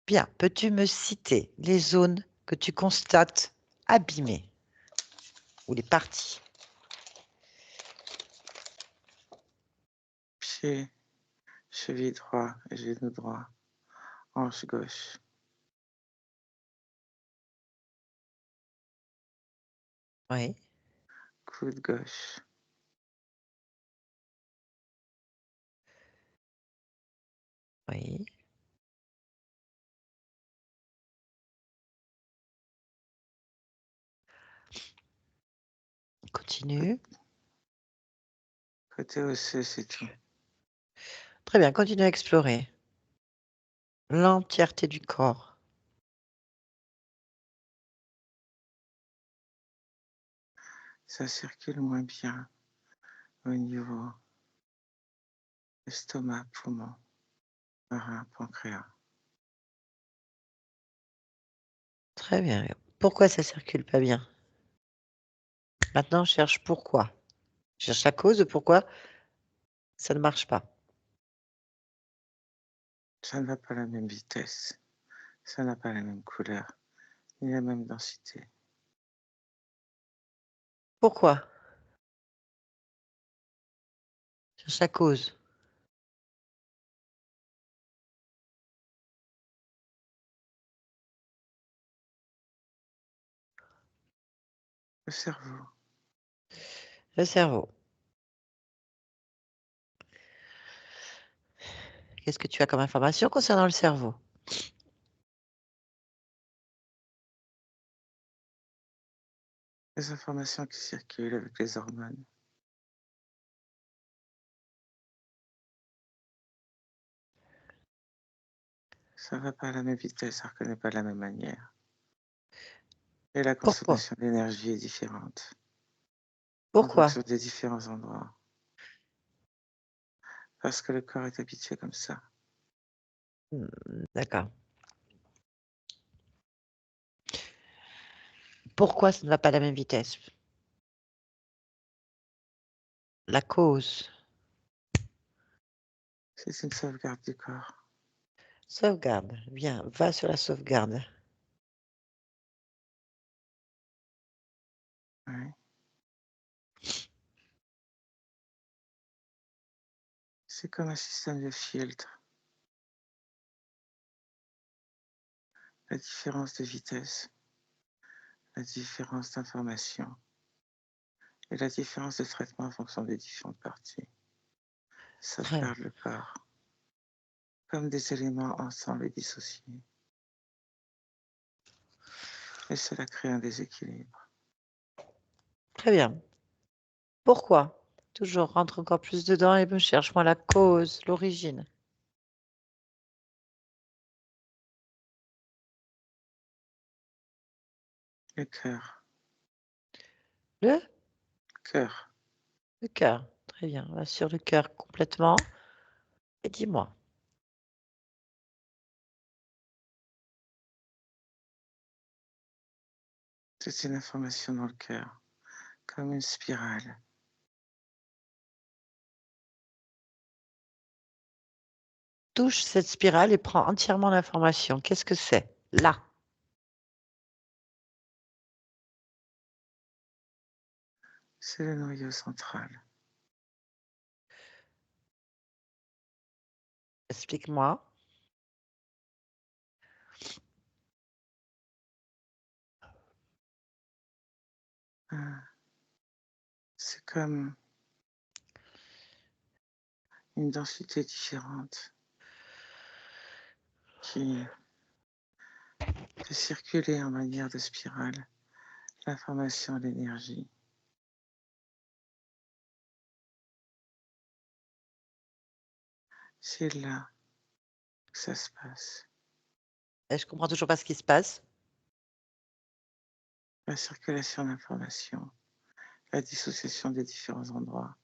Bien, peux-tu me citer les zones que tu constates abîmées ou les parties? Pied, cheville droit, genou droit, hanche gauche, Oui, coude gauche, Oui. Continue. Côté osseux, c'est tout. Très bien, continue à explorer l'entièreté du corps. Ça circule moins bien au niveau estomac, poumon, rein, pancréas. Très bien. Pourquoi ça circule pas bien? Maintenant, je cherche pourquoi. Je cherche la cause de pourquoi ça ne marche pas. Ça n'a pas la même vitesse, ça n'a pas la même couleur, ni la même densité. Pourquoi? Je cherche la cause. Le cerveau, Le cerveau. Qu'est-ce que tu as comme information concernant le cerveau? les informations qui circulent avec les hormones. Ça va pas à la même vitesse, ça ne reconnaît pas de la même manière. Et la Pourquoi? consommation d'énergie est différente en Pourquoi? fonction des différents endroits. Parce que le corps est habitué comme ça. D'accord. Pourquoi ça ne va pas à la même vitesse? La cause. C'est une sauvegarde du corps. Sauvegarde. Bien, va sur la sauvegarde. Ouais. C'est comme un système de filtre. La différence de vitesse, la différence d'information et la différence de traitement en fonction des différentes parties. Très, Sauvegarde le corps comme des éléments ensemble et dissociés. Et cela crée un déséquilibre. très bien. Pourquoi? Toujours rentre encore plus dedans et me cherche moi la cause, l'origine. Le cœur, Le cœur, Le cœur. Très bien. On va sur le cœur complètement. Et dis-moi. c'est une information dans le cœur, comme une spirale. Touche cette spirale et prends entièrement l'information. Qu'est-ce que c'est? Là. C'est le noyau central. Explique-moi. C'est comme une densité différente qui fait circuler en manière de spirale l'information et l'énergie. C'est là que ça se passe. Et je comprends toujours pas ce qui se passe. La circulation d'informations, la dissociation des différents endroits,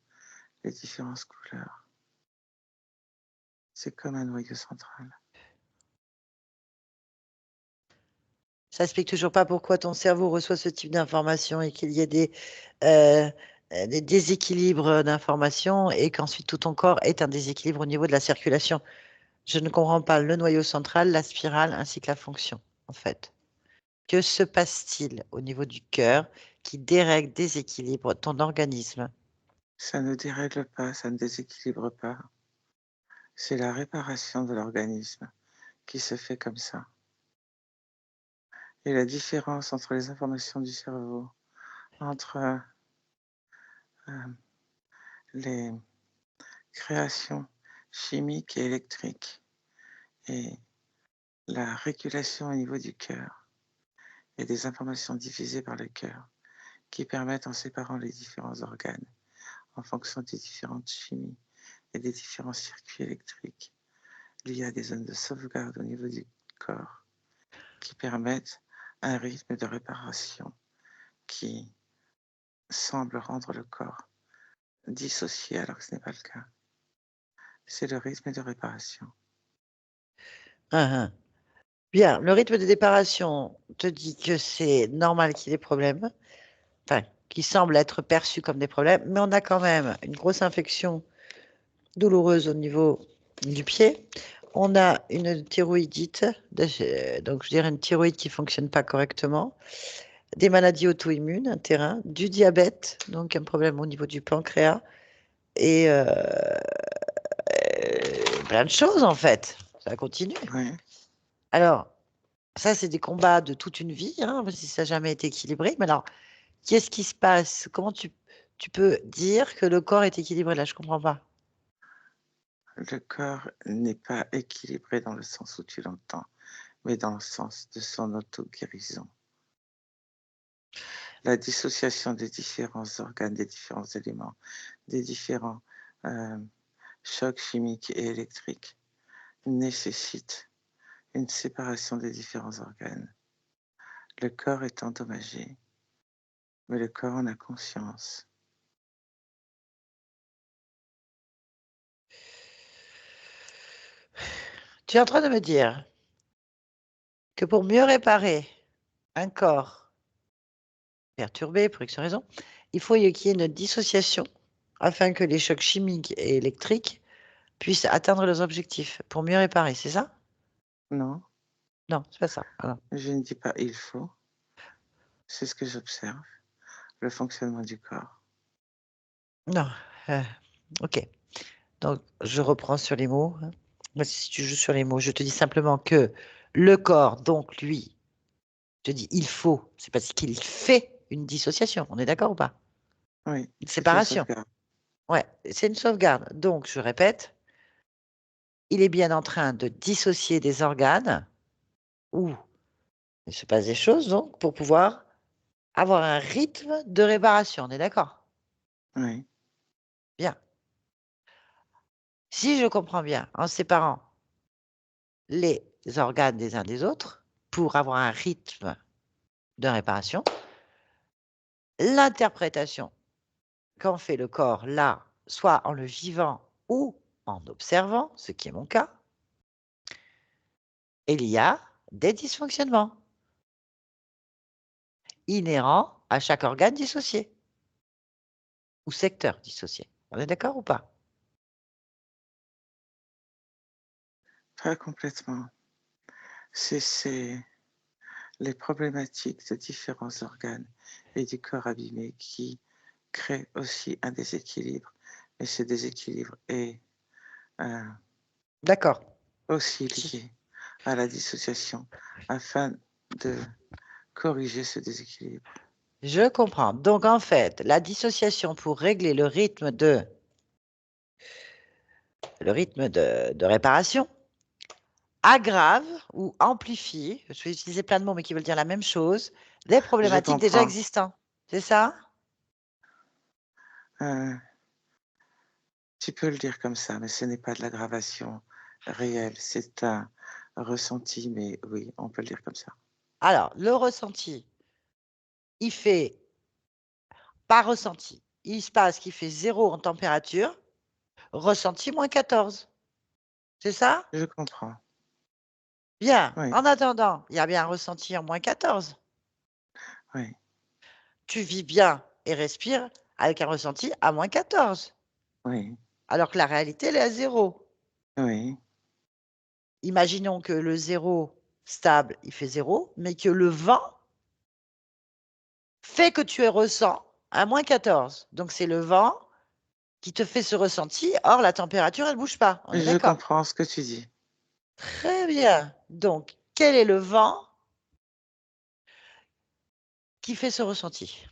les différentes couleurs. C'est comme un noyau central. Ça explique toujours pas pourquoi ton cerveau reçoit ce type d'informations et qu'il y ait euh, des déséquilibres d'informations et qu'ensuite tout ton corps est un déséquilibre au niveau de la circulation. Je ne comprends pas le noyau central, la spirale ainsi que la fonction, en fait. Que se passe-t-il au niveau du cœur qui dérègle, déséquilibre ton organisme? Ça ne dérègle pas, ça ne déséquilibre pas. C'est la réparation de l'organisme qui se fait comme ça. Et la différence entre les informations du cerveau, entre les créations chimiques et électriques et la régulation au niveau du cœur et des informations diffusées par le cœur qui permettent, en séparant les différents organes en fonction des différentes chimies et des différents circuits électriques, liés à des zones de sauvegarde au niveau du corps qui permettent un rythme de réparation qui semble rendre le corps dissocié alors que ce n'est pas le cas. C'est le rythme de réparation. Hein, hein. Bien, le rythme de déparation te dit que c'est normal qu'il y ait des problèmes, enfin, qui semblent être perçus comme des problèmes, mais on a quand même une grosse infection douloureuse au niveau du pied. On a une thyroïdite, donc je dirais une thyroïde qui fonctionne pas correctement, des maladies auto-immunes, un terrain, du diabète, donc un problème au niveau du pancréas, et plein de choses en fait. Ça continue. Ouais. Alors, ça, c'est des combats de toute une vie, hein, si ça n'a jamais été équilibré. Mais alors, qu'est-ce qui se passe? Comment tu peux dire que le corps est équilibré? Là, je comprends pas. Le corps n'est pas équilibré dans le sens où tu l'entends, mais dans le sens de son auto-guérison. La dissociation des différents organes, des différents éléments, des différents chocs chimiques et électriques nécessite une séparation des différents organes. Le corps est endommagé, mais le corps en a conscience. Tu es en train de me dire que pour mieux réparer un corps perturbé, pour X raison, il faut qu'il y ait une dissociation afin que les chocs chimiques et électriques puissent atteindre leurs objectifs pour mieux réparer, c'est ça? Non, Non, c'est pas ça. Ah non. je ne dis pas il faut, c'est ce que j'observe, le fonctionnement du corps. Non. euh, ok. Donc, je reprends sur les mots, hein. Moi, si tu joues sur les mots, je te dis simplement que le corps, donc lui, je te dis il faut, c'est parce qu'il fait une dissociation. On est d'accord ou pas? Oui, Une c'est une séparation. sauvegarde. Ouais, c'est une sauvegarde. Donc, je répète, il est bien en train de dissocier des organes où il se passe des choses, donc, pour pouvoir avoir un rythme de réparation. On est d'accord? Oui, Bien. Si je comprends bien, en séparant les organes des uns des autres, pour avoir un rythme de réparation, l'interprétation qu'en fait le corps là, soit en le vivant ou en observant, ce qui est mon cas, il y a des dysfonctionnements inhérents à chaque organe dissocié ou secteur dissocié. On est d'accord ou pas? pas complètement. C'est les problématiques de différents organes et du corps abîmé qui créent aussi un déséquilibre. Et ce déséquilibre est D'accord. aussi lié à la dissociation afin de corriger ce déséquilibre. Je comprends. Donc en fait, la dissociation pour régler le rythme de réparation aggrave ou amplifie, je vais utiliser plein de mots mais qui veulent dire la même chose, des Je problématiques déjà comprends. existantes. C'est ça? Euh, Tu peux le dire comme ça, mais ce n'est pas de l'aggravation réelle. C'est un ressenti, mais oui, on peut le dire comme ça. Alors, le ressenti, il fait, pas ressenti, il se passe qu'il fait 0 en température, ressenti -14. C'est ça? Je comprends. Bien. Oui, En attendant, il y a bien un ressenti en -14. oui, Tu vis bien et respires avec un ressenti à -14, oui, alors que la réalité, elle est à 0. oui, Imaginons que le 0 stable, il fait 0, mais que le vent fait que tu es ressens à -14. Donc c'est le vent qui te fait ce ressenti. Or, la température, elle bouge pas. On est je d'accord? comprends ce que tu dis. Très bien. Donc, quel est le vent qui fait ce ressenti?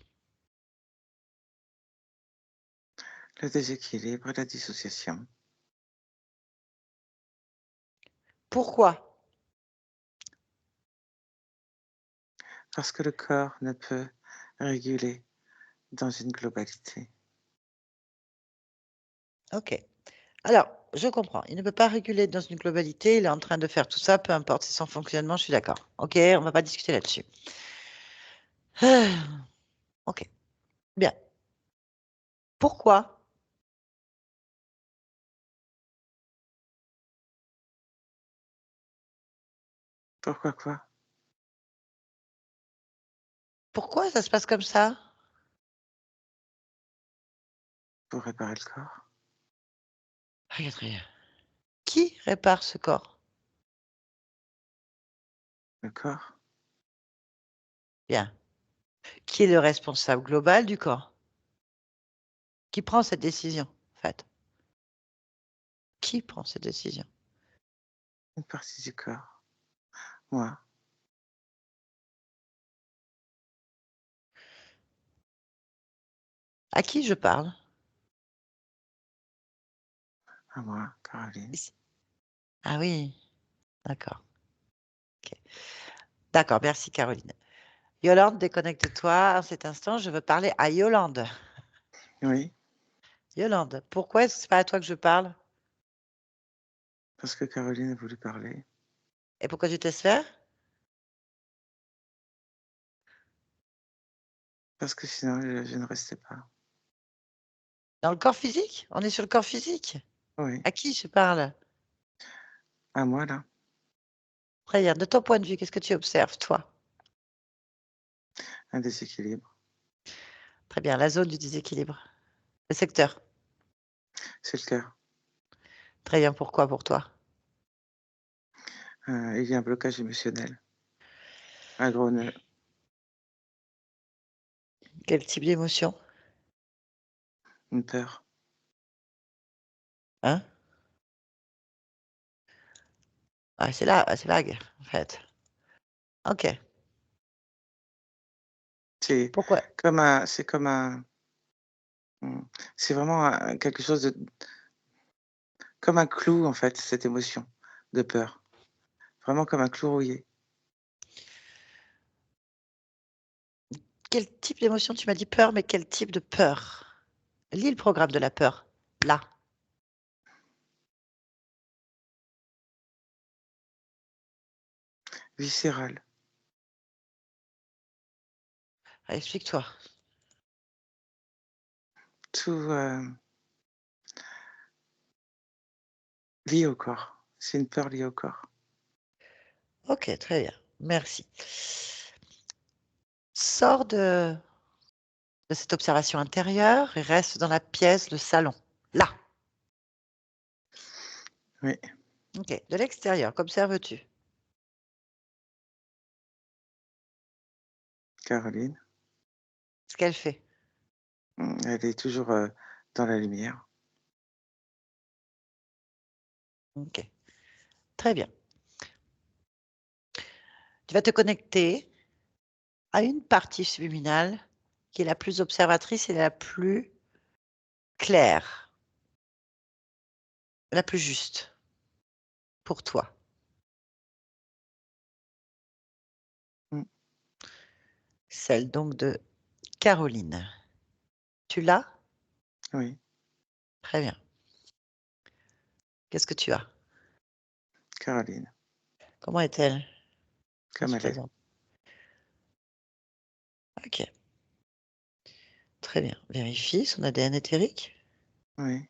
Le déséquilibre, la dissociation. Pourquoi? Parce que le corps ne peut réguler dans une globalité. OK. Alors, je comprends. Il ne peut pas réguler dans une globalité. Il est en train de faire tout ça, peu importe, c'est son fonctionnement, je suis d'accord. OK, on va pas discuter là-dessus. OK, bien. Pourquoi? Pourquoi quoi? Pourquoi ça se passe comme ça? Pour réparer le corps. Regarde, regarde. Qui répare ce corps? Le corps, Bien. Qui est le responsable global du corps? Qui prend cette décision, en fait? Qui prend cette décision? une partie du corps. Moi, À qui je parle? à moi, Caroline. Ici. Ah oui, d'accord. OK. D'accord, merci Caroline. Yolande, déconnecte-toi en cet instant, je veux parler à Yolande. Oui, Yolande, pourquoi est-ce que c'est pas à toi que je parle? parce que Caroline a voulu parler. Et pourquoi tu te laisses faire? Parce que sinon, je ne restais pas. Dans le corps physique? On est sur le corps physique? Oui, À qui je parle? à moi là, Très bien. De ton point de vue, qu'est-ce que tu observes, toi? un déséquilibre. Très bien, la zone du déséquilibre. Le secteur. C'est le cœur. Très bien, pourquoi pour toi? Il y a un blocage émotionnel. Un gros nœud. Quel type d'émotion? Une peur. Hein? Ah, c'est là, c'est vague, en fait. OK. C'est Pourquoi? comme un, c'est vraiment quelque chose de, comme un clou en fait, cette émotion de peur. Vraiment comme un clou rouillé. Quel type d'émotion? Tu m'as dit peur, mais quel type de peur? Lis le programme de la peur. Là. Viscérale. Ah, explique-toi. Tout lié au corps. C'est une peur liée au corps. OK, très bien. Merci. Sors de cette observation intérieure et reste dans la pièce, le salon. Là. Oui, OK. De l'extérieur, qu'observes-tu? Caroline. Ce qu'elle fait. Elle est toujours dans la lumière. OK. Très bien. Tu vas te connecter à une partie subliminale qui est la plus observatrice et la plus claire, la plus juste pour toi. Mmh, Celle donc de Caroline. Tu l'as? oui, Très bien. Qu'est-ce que tu as? Caroline, Comment est-elle? Non, comme je elle est. plaisante. OK. Très bien. Vérifie son ADN éthérique. Oui,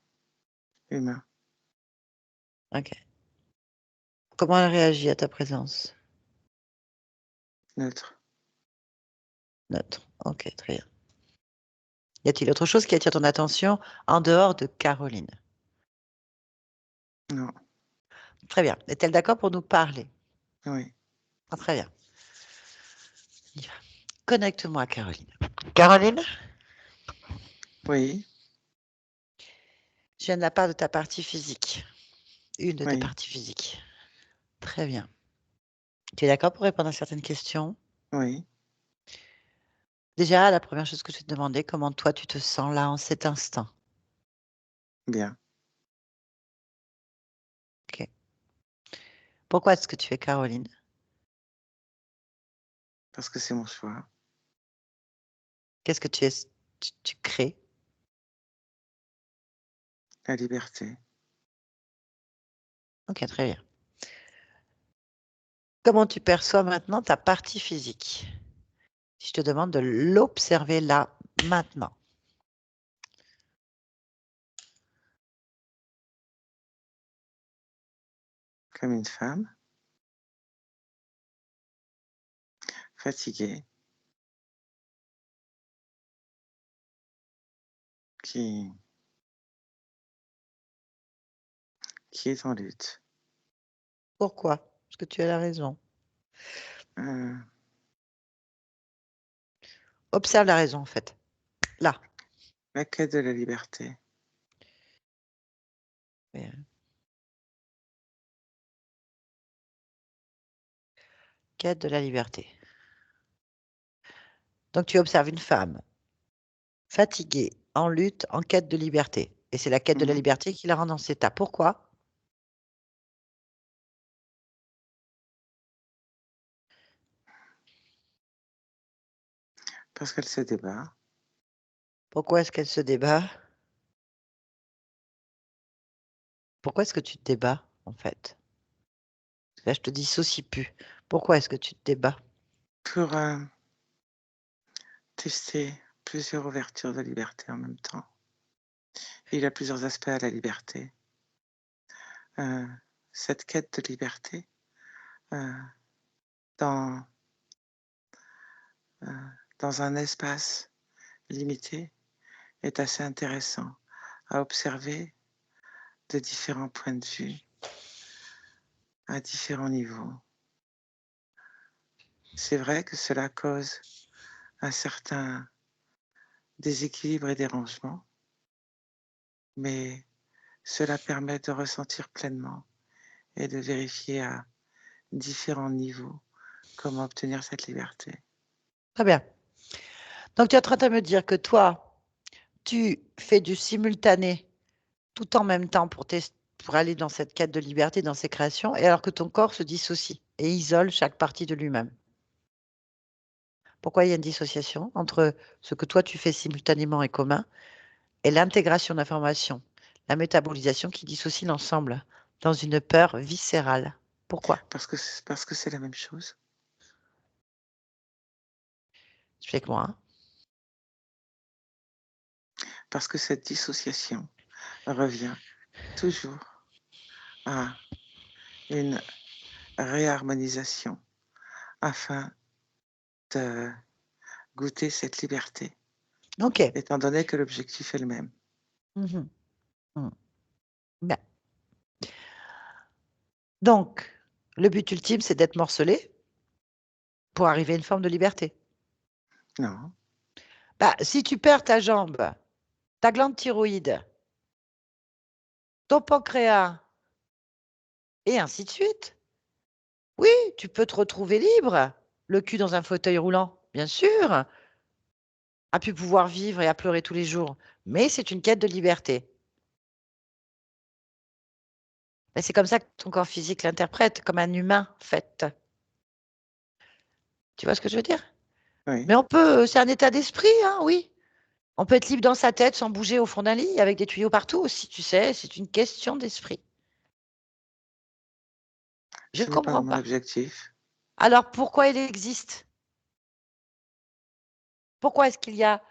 humain, OK. Comment elle réagit à ta présence? neutre. Neutre. OK, très bien. Y a-t-il autre chose qui attire ton attention en dehors de Caroline? Non, Très bien. Est-elle d'accord pour nous parler? oui, Ah, très bien. On y va. Connecte-moi à Caroline. Caroline, oui, je viens de la part de ta partie physique. Une de tes oui, parties physiques. Très bien. Tu es d'accord pour répondre à certaines questions? oui, Déjà, la première chose que je vais te demander, comment toi tu te sens là en cet instant? bien. OK. Pourquoi est-ce que tu es Caroline? Parce que c'est mon choix. Qu'est-ce que tu crées? La liberté. Ok, très bien. Comment tu perçois maintenant ta partie physique? Si je te demande de l'observer là, maintenant. Comme une femme. Fatiguée. Qui est en lutte. Pourquoi? Parce que tu as la raison. Euh, Observe la raison, en fait. Là. la quête de la liberté. Bien. Quête de la liberté. Donc tu observes une femme fatiguée, en lutte, en quête de liberté. Et c'est la quête de la Mhm. liberté qui la rend dans cet état. Pourquoi? Parce qu'elle se débat. Pourquoi est-ce qu'elle se débat? Pourquoi est-ce que tu te débats, en fait? Là, je te dissocie plus. Pourquoi est-ce que tu te débats? Pour tester plusieurs ouvertures de liberté en même temps. Il y a plusieurs aspects à la liberté. Cette quête de liberté euh, dans, euh, dans un espace limité est assez intéressant à observer de différents points de vue, à différents niveaux. C'est vrai que cela cause un certain déséquilibre et dérangement, mais cela permet de ressentir pleinement et de vérifier à différents niveaux comment obtenir cette liberté. Très bien. Donc tu es en train de me dire que toi, tu fais du simultané tout en même temps pour aller dans cette quête de liberté, dans ces créations, et alors que ton corps se dissocie et isole chaque partie de lui-même. Pourquoi il y a une dissociation entre ce que toi tu fais simultanément et commun et l'intégration d'informations, la métabolisation qui dissocie l'ensemble dans une peur viscérale? Pourquoi? Parce que c'est la même chose. Explique-moi, hein. Parce que cette dissociation revient toujours à une réharmonisation afin de goûter cette liberté, Ok. étant donné que l'objectif est le même. Mhm. Mhm. Bien. Donc, le but ultime, c'est d'être morcelé pour arriver à une forme de liberté. Non, Bah, si tu perds ta jambe, ta glande thyroïde, ton pancréas, et ainsi de suite, oui, tu peux te retrouver libre, le cul dans un fauteuil roulant, bien sûr, à plus pouvoir vivre et à pleurer tous les jours. Mais c'est une quête de liberté. Et c'est comme ça que ton corps physique l'interprète, comme un humain fait. Tu vois ce que je veux dire? oui, Mais on peut, c'est un état d'esprit, hein, oui. On peut être libre dans sa tête sans bouger au fond d'un lit, avec des tuyaux partout aussi, tu sais, c'est une question d'esprit. Je ce ne n'est pas comprends mon pas. objectif. Alors pourquoi il existe? Pourquoi est-ce qu'il y a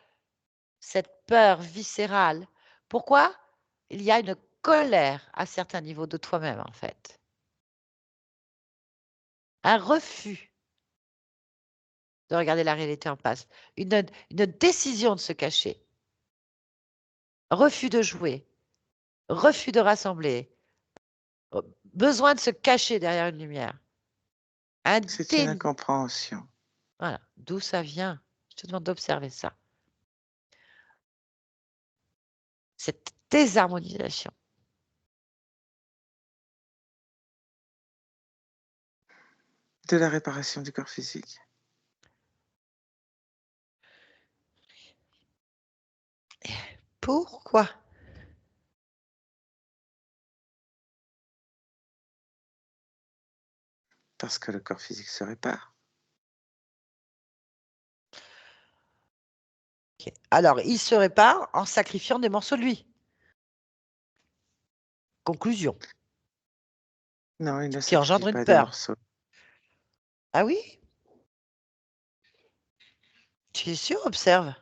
cette peur viscérale? Pourquoi il y a une colère à certains niveaux de toi-même, en fait? Un refus de regarder la réalité en face, une décision de se cacher, refus de jouer, refus de rassembler, besoin de se cacher derrière une lumière, un C'est une déni. incompréhension Voilà, d'où ça vient? Je te demande d'observer ça. Cette désharmonisation. de la réparation du corps physique. Pourquoi? Parce que le corps physique se répare. Ok. Alors, il se répare en sacrifiant des morceaux de lui. Conclusion, Non, il ne qui sacrifie engendre une pas des peur. morceaux. Ah oui? Tu es sûr? Observe.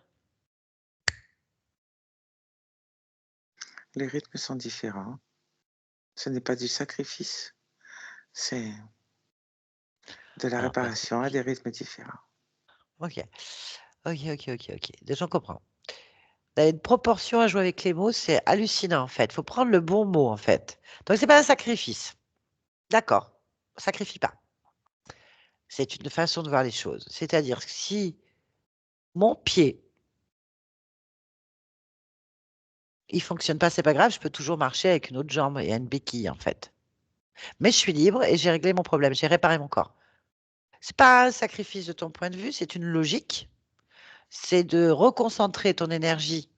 Les rythmes sont différents. Ce n'est pas du sacrifice, c'est de la Alors, réparation à des rythmes différents. ok. Ok. Déjà, on comprend. Tu as une proportion à jouer avec les mots, c'est hallucinant en fait. Il faut prendre le bon mot en fait. Donc, c'est pas un sacrifice. D'accord. Sacrifie pas. C'est une façon de voir les choses. C'est-à-dire que si mon pied, il fonctionne pas, c'est pas grave, je peux toujours marcher avec une autre jambe et une béquille en fait. Mais je suis libre et j'ai réglé mon problème, j'ai réparé mon corps. C'est pas un sacrifice de ton point de vue, c'est une logique. C'est de reconcentrer ton énergie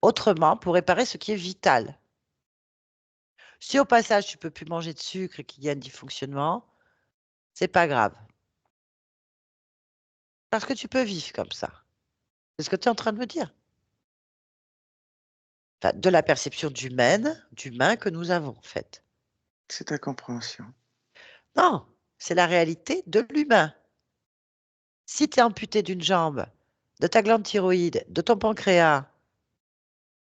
autrement pour réparer ce qui est vital. Si au passage tu peux plus manger de sucre et qu'il y a un dysfonctionnement, c'est pas grave. Parce que tu peux vivre comme ça. C'est ce que tu es en train de me dire. Enfin, de la perception d'humain que nous avons en fait. C'est ta compréhension. Non, c'est la réalité de l'humain. Si tu es amputé d'une jambe, de ta glande thyroïde, de ton pancréas,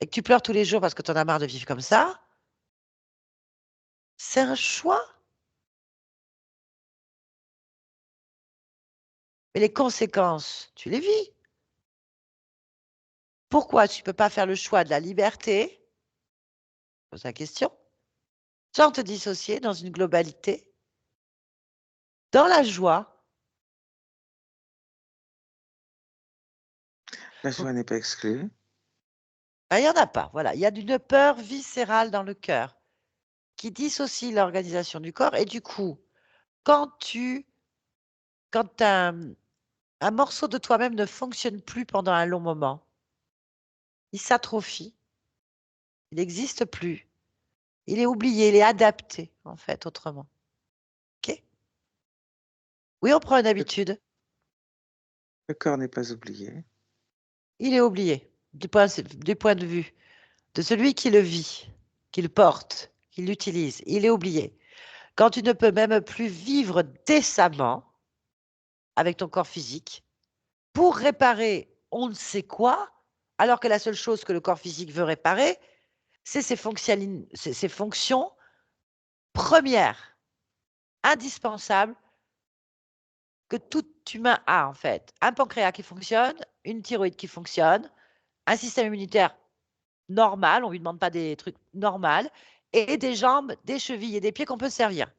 et que tu pleures tous les jours parce que tu en as marre de vivre comme ça, c'est un choix. Mais les conséquences, tu les vis. Pourquoi tu ne peux pas faire le choix de la liberté? Pose la question. Sans te dissocier dans une globalité, dans la joie. La joie n'est pas exclue. Il n'y en a pas. Voilà. Il y a une peur viscérale dans le cœur qui dissocie l'organisation du corps. Et du coup, quand un morceau de toi-même ne fonctionne plus pendant un long moment, il s'atrophie, il n'existe plus, il est oublié, il est adapté, en fait, autrement. OK? Oui, on prend une Le, habitude, le corps n'est pas oublié. il est oublié, du point de vue de celui qui le vit, qui le porte, qui l'utilise, il est oublié. Quand tu ne peux même plus vivre décemment avec ton corps physique pour réparer on ne sait quoi, alors que la seule chose que le corps physique veut réparer, c'est ses fonctions premières, indispensables que tout humain a en fait. Un pancréas qui fonctionne, une thyroïde qui fonctionne, un système immunitaire normal, on ne lui demande pas des trucs normaux, et des jambes, des chevilles et des pieds qu'on peut servir.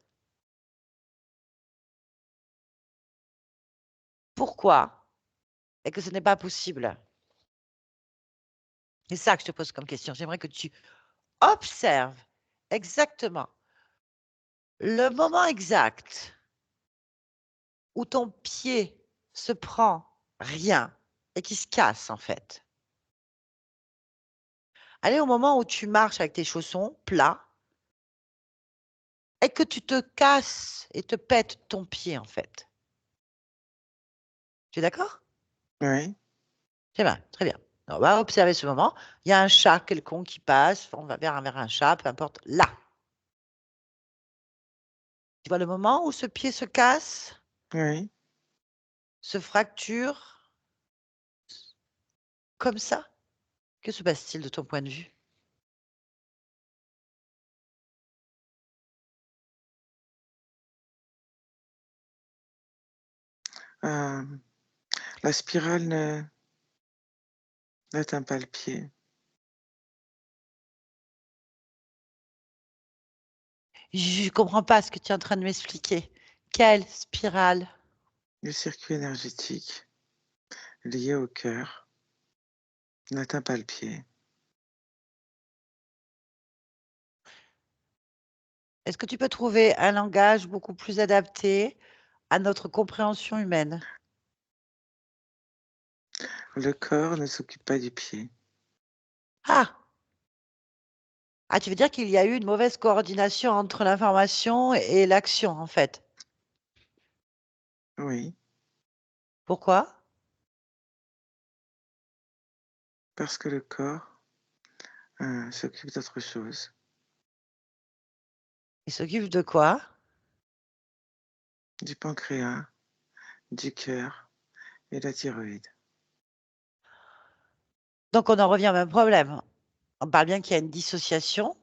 Pourquoi est-ce que ce n'est pas possible? C'est ça que je te pose comme question. J'aimerais que tu observes exactement le moment exact où ton pied se prend rien et qui se casse en fait. Allez au moment où tu marches avec tes chaussons plats et que tu te casses et te pètes ton pied en fait. Tu es d'accord? Oui. C'est bien, très bien. On va observer ce moment. Il y a un chat quelconque qui passe, on va vers un chat, peu importe, là. Tu vois le moment où ce pied se casse, Oui. se fracture, comme ça? Que se passe-t-il de ton point de vue? Euh, la spirale n'atteint pas le pied. Je ne comprends pas ce que tu es en train de m'expliquer. Quelle spirale? Le circuit énergétique lié au cœur n'atteint pas le pied. Est-ce que tu peux trouver un langage beaucoup plus adapté à notre compréhension humaine? Le corps ne s'occupe pas du pied. Ah! Ah, tu veux dire qu'il y a eu une mauvaise coordination entre l'information et l'action, en fait. Oui, Pourquoi? parce que le corps s'occupe d'autre chose. Il s'occupe de quoi? Du pancréas, du cœur et de la thyroïde. Donc on en revient au même problème. On parle bien qu'il y a une dissociation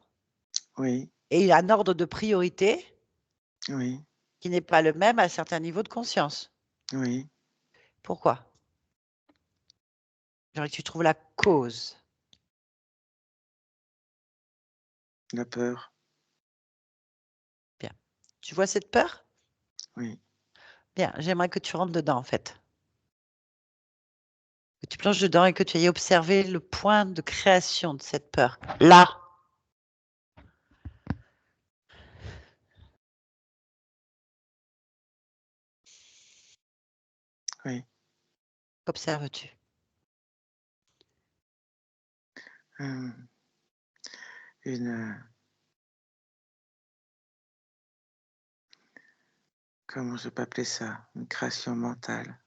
Oui, et il y a un ordre de priorité oui, qui n'est pas le même à certains niveaux de conscience. oui. Pourquoi? J'aimerais que tu trouves la cause. La peur, Bien. Tu vois cette peur? oui. Bien, j'aimerais que tu rentres dedans, en fait. Que tu plonges dedans et que tu ailles observer le point de création de cette peur. Là. Oui. Qu'observes-tu? Hum, une, comment je peux appeler ça? Une création mentale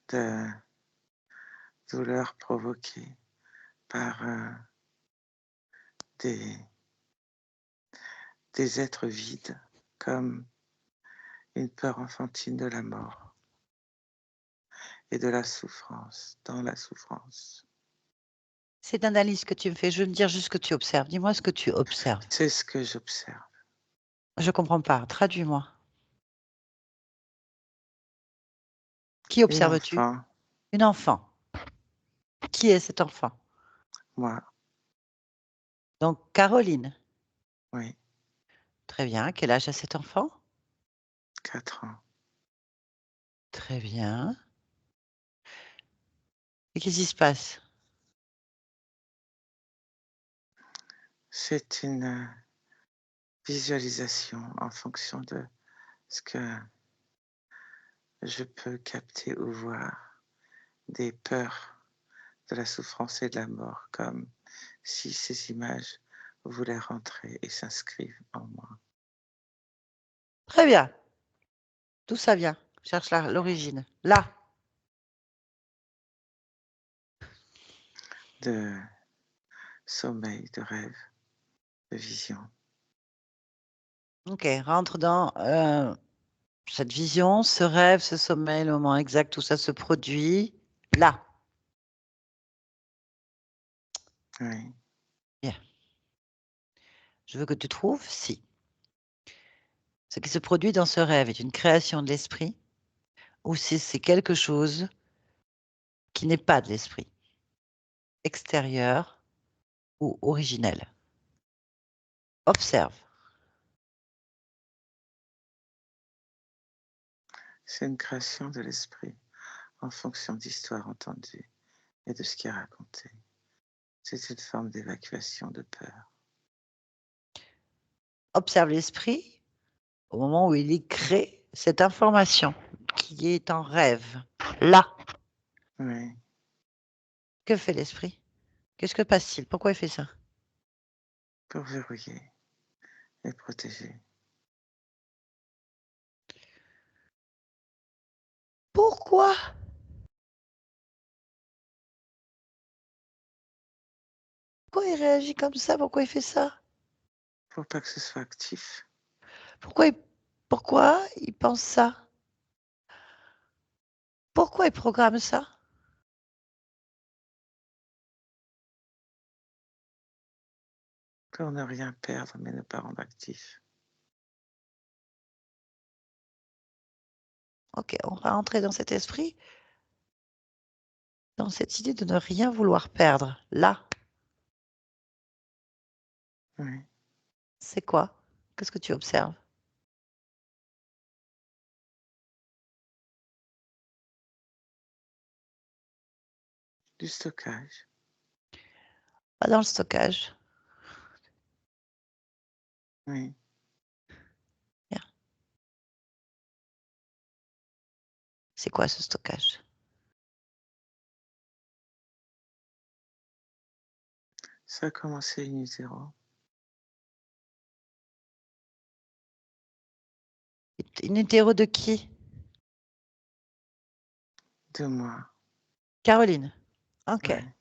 de douleur provoquée par des, des êtres vides, comme une peur enfantine de la mort et de la souffrance, dans la souffrance. C'est l'analyse que tu me fais. Je veux me dire juste ce que tu observes. Dis-moi ce que tu observes. C'est ce que j'observe. Je comprends pas. Traduis-moi. Qui Une observes-tu? enfant, Une enfant. Qui est cet enfant? moi, Donc, Caroline. oui, Très bien. Quel âge a cet enfant? 4 ans. Très bien. Et qu'est-ce qui se passe? C'est une visualisation en fonction de ce que je peux capter ou voir des peurs de la souffrance et de la mort, comme si ces images voulaient rentrer et s'inscrivent en moi. Très bien. D'où ça vient? Cherche l'origine. Là. De sommeil, de rêve, de vision. Ok. Rentre dans cette vision, ce rêve, ce sommeil, le moment exact où ça se produit. Là. Oui, Bien. Je veux que tu trouves si ce qui se produit dans ce rêve est une création de l'esprit ou si c'est quelque chose qui n'est pas de l'esprit, extérieur ou originel. Observe. c'est une création de l'esprit en fonction d'histoires entendues et de ce qui est raconté. C'est une forme d'évacuation de peur. Observe l'esprit au moment où il y crée cette information qui est en rêve. Là. Oui, Que fait l'esprit? Qu'est-ce que passe-t-il? Pourquoi il fait ça? pour verrouiller et protéger. Pourquoi? Pourquoi il réagit comme ça? Pourquoi il fait ça? Pour pas que ce soit actif, Pourquoi pourquoi il pense ça? Pourquoi il programme ça? pour ne rien perdre mais ne pas rendre actif. Ok, on va entrer dans cet esprit, dans cette idée de ne rien vouloir perdre. Là, Oui, c'est quoi? Qu'est-ce que tu observes? du stockage. Pas dans le stockage. Oui, Bien. C'est quoi ce stockage? ça a commencé in utero. Une hétéro de qui? 2 mois. Caroline. Ok. Ouais,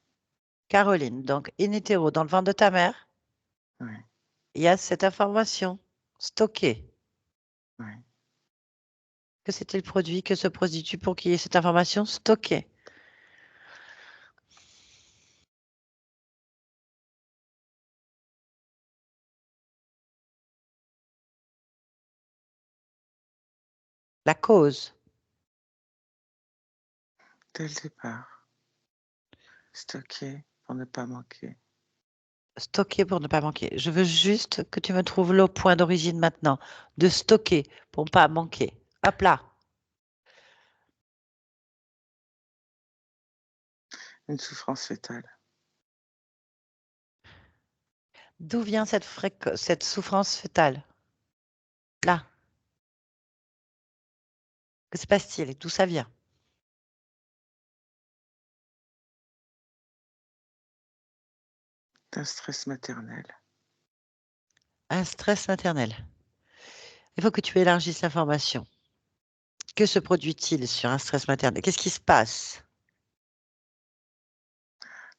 Caroline, donc in utero, dans le ventre de ta mère, ouais, il y a cette information stockée. ouais. Que c'était le produit, que se produit-tu pour qu'il y ait cette information stockée? La cause. Dès le départ, stocké pour ne pas manquer. Stocker pour ne pas manquer. Je veux juste que tu me trouves le point d'origine maintenant. De stocker pour ne pas manquer. Hop là. Une souffrance fétale. D'où vient cette souffrance fœtale? Là. Que se passe-t-il? D'où ça vient? D'un stress maternel. Un stress maternel. Il faut que tu élargisses l'information. Que se produit-il sur un stress maternel? Qu'est-ce qui se passe?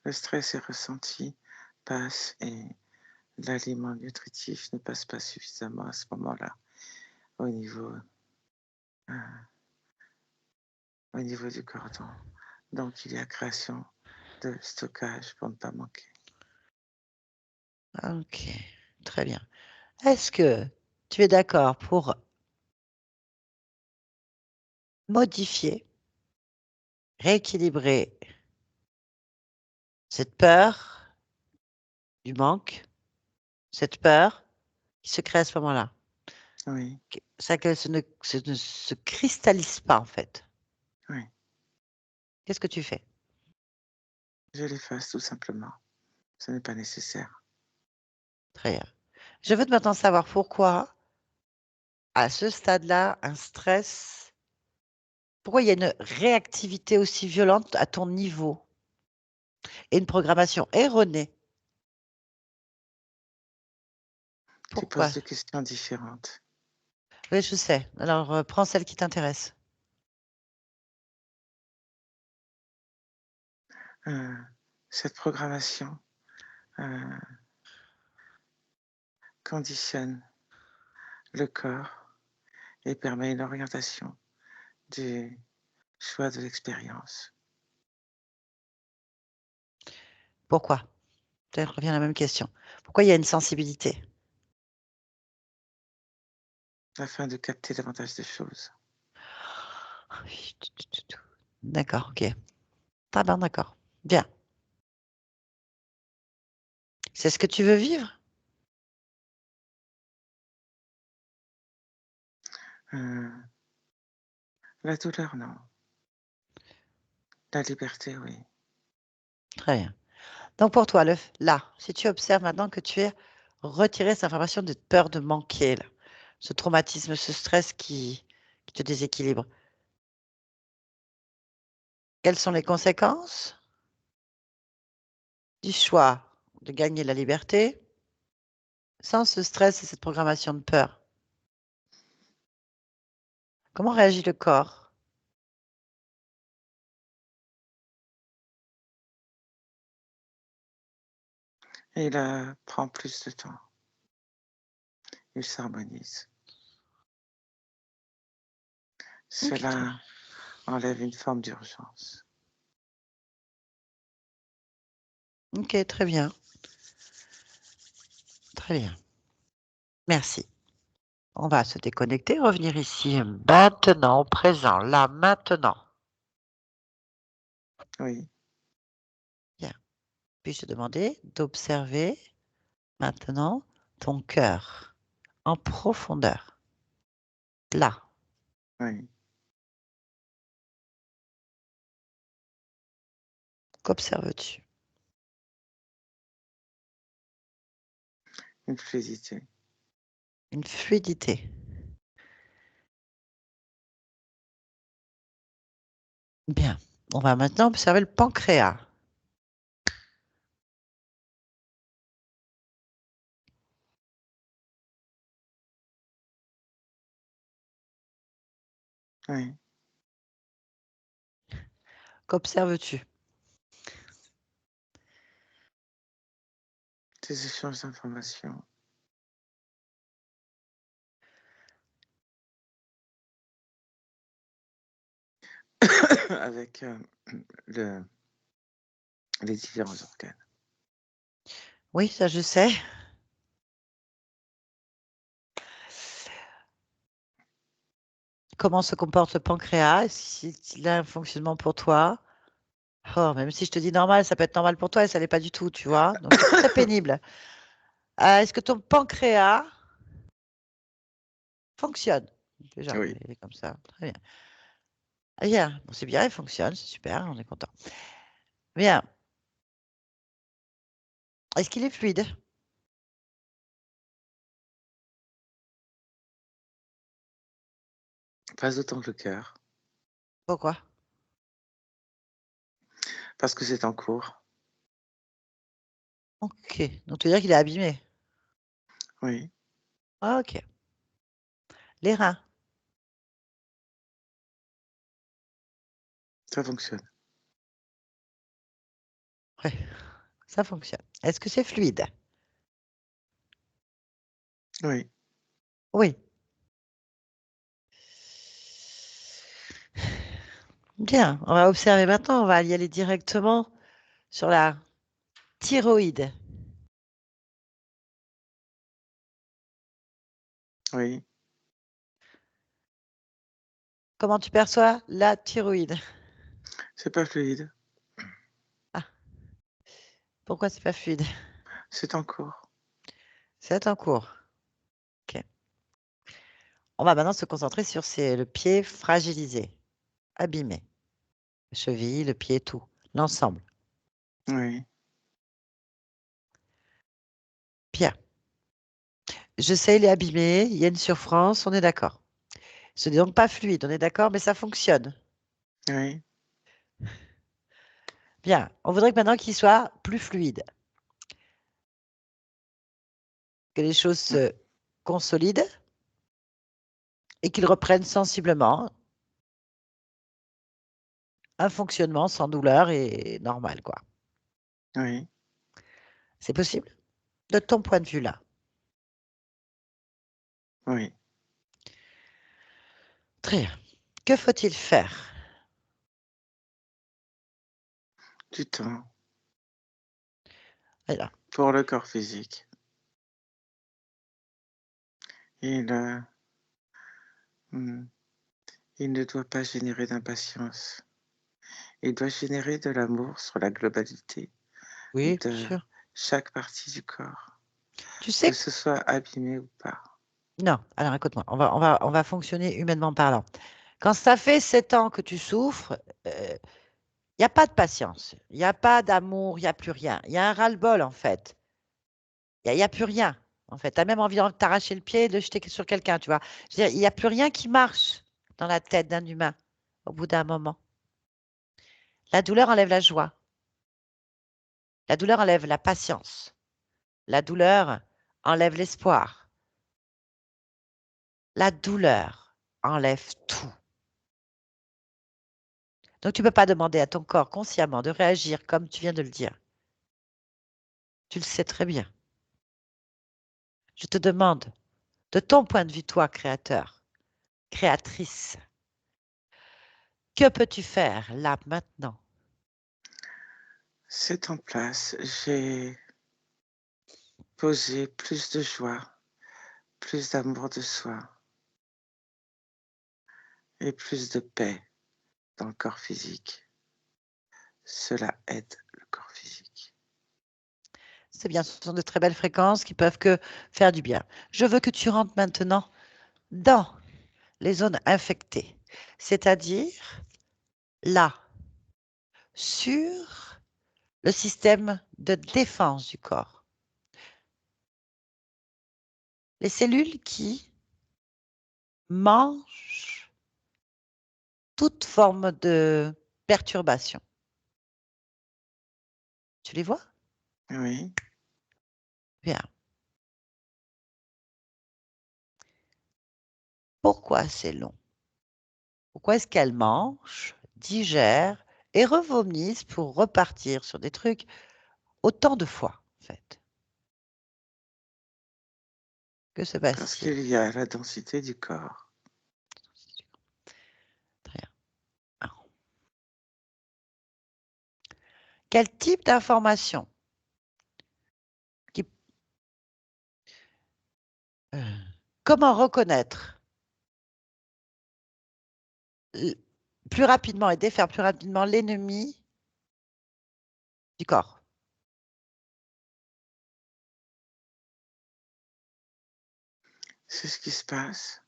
Le stress est ressenti, passe et l'aliment nutritif ne passe pas suffisamment à ce moment-là au niveau, euh, au niveau du cordon. Donc il y a création de stockage pour ne pas manquer. Ok, très bien. Est-ce que tu es d'accord pour modifier, rééquilibrer cette peur du manque, cette peur qui se crée à ce moment-là? Oui, Ça que ce ne se cristallise pas en fait. oui. Qu'est-ce que tu fais? Je l'efface tout simplement. Ce n'est pas nécessaire. Très bien. Je veux maintenant savoir pourquoi, à ce stade-là, un stress, pourquoi il y a une réactivité aussi violente à ton niveau et une programmation erronée. Tu Pourquoi? poses des questions différentes. Oui, je sais. Alors, prends celle qui t'intéresse. Euh, cette programmation euh, conditionne le corps et permet une orientation du choix de l'expérience. Pourquoi? Ça revient à la même question. Pourquoi il y a une sensibilité? Afin de capter davantage de choses. D'accord, ok. Ah ben d'accord. Bien. C'est ce que tu veux vivre? Euh, la douleur, non. La liberté, oui. Très bien. Donc pour toi, là, si tu observes maintenant que tu es retiré cette information de peur de manquer, là, ce traumatisme, ce stress qui te déséquilibre, quelles sont les conséquences du choix de gagner la liberté sans ce stress et cette programmation de peur? Comment réagit le corps? Et il prend plus de temps. Il s'harmonise. Ok, très bien. Cela enlève une forme d'urgence. Ok, très bien. Très bien. Merci. On va se déconnecter, revenir ici maintenant, au présent, là, maintenant. Oui, Bien. Puis-je te demander d'observer maintenant ton cœur en profondeur. Là, oui. qu'observes-tu? Une fluidité. Une fluidité. Bien. On va maintenant observer le pancréas. Oui, Qu'observes-tu? Des échanges d'informations. Avec les différents organes. Oui, ça je sais. Comment se comporte le pancréas? S'il a un fonctionnement pour toi? Oh, même si je te dis normal, ça peut être normal pour toi et ça l'est pas du tout, tu vois? Donc c'est très pénible. Est-ce que ton pancréas fonctionne? Déjà, Oui, il est comme ça. Très bien. Bien. Bon, c'est bien, il fonctionne, c'est super, on est content. Bien. Est-ce qu'il est fluide? pas autant que le cœur, Pourquoi? parce que c'est en cours. Ok. Donc tu veux dire qu'il est abîmé? Oui, Ah, ok. Les reins? ça fonctionne. Oui, ça fonctionne. Est-ce que c'est fluide? Oui, Oui. Bien. On va observer maintenant. On va y aller directement sur la thyroïde. oui, Comment tu perçois la thyroïde? c'est pas fluide, Ah, pourquoi c'est pas fluide? c'est en cours. C'est en cours. Ok. On va maintenant se concentrer sur le pied fragilisé, abîmé. La cheville, le pied, tout. L'ensemble. Oui, Bien. Je sais, il est abîmé, il y a une surfrance, on est d'accord. Ce n'est donc pas fluide, on est d'accord, mais ça fonctionne. oui, Bien. On voudrait que maintenant qu'il soit plus fluide, que les choses se consolident et qu'il reprenne sensiblement un fonctionnement sans douleur et normal, quoi. oui. C'est possible? De ton point de vue là. Oui, Très bien. Que faut-il faire? du temps Alors, pour le corps physique. Il, hmm, il ne doit pas générer d'impatience. Il doit générer de l'amour sur la globalité oui, bien de sûr. chaque partie du corps, Tu que sais, ce soit abîmé ou pas. non, alors écoute-moi, on va fonctionner humainement parlant. Quand ça fait 7 ans que tu souffres, il n'y a pas de patience, il n'y a pas d'amour, il n'y a plus rien. Il y a un ras-le-bol, en fait. Il n'y a plus rien, en fait. Tu as même envie de t'arracher le pied et de le jeter sur quelqu'un, tu vois. Je veux dire, il n'y a plus rien qui marche dans la tête d'un humain au bout d'un moment. La douleur enlève la joie. La douleur enlève la patience. La douleur enlève l'espoir. La douleur enlève tout. Donc, tu ne peux pas demander à ton corps consciemment de réagir comme tu viens de le dire. Tu le sais très bien. Je te demande, de ton point de vue, toi, créateur, créatrice, que peux-tu faire là, maintenant? C'est en place. J'ai posé plus de joie, plus d'amour de soi et plus de paix dans le corps physique. Cela aide le corps physique. C'est bien, ce sont de très belles fréquences qui peuvent que faire du bien. Je veux que tu rentres maintenant dans les zones infectées, c'est-à-dire là, sur le système de défense du corps. Les cellules qui mangent toute forme de perturbation. Tu les vois? Oui, Bien. Pourquoi c'est long? Pourquoi est-ce qu'elles mangent, digèrent et revomissent pour repartir sur des trucs autant de fois, en fait. Que se Parce passe-t-il? qu'il y a la densité du corps. Très bien. Alors, quel type d'information comment reconnaître plus rapidement et défaire plus rapidement l'ennemi du corps? C'est ce qui se passe.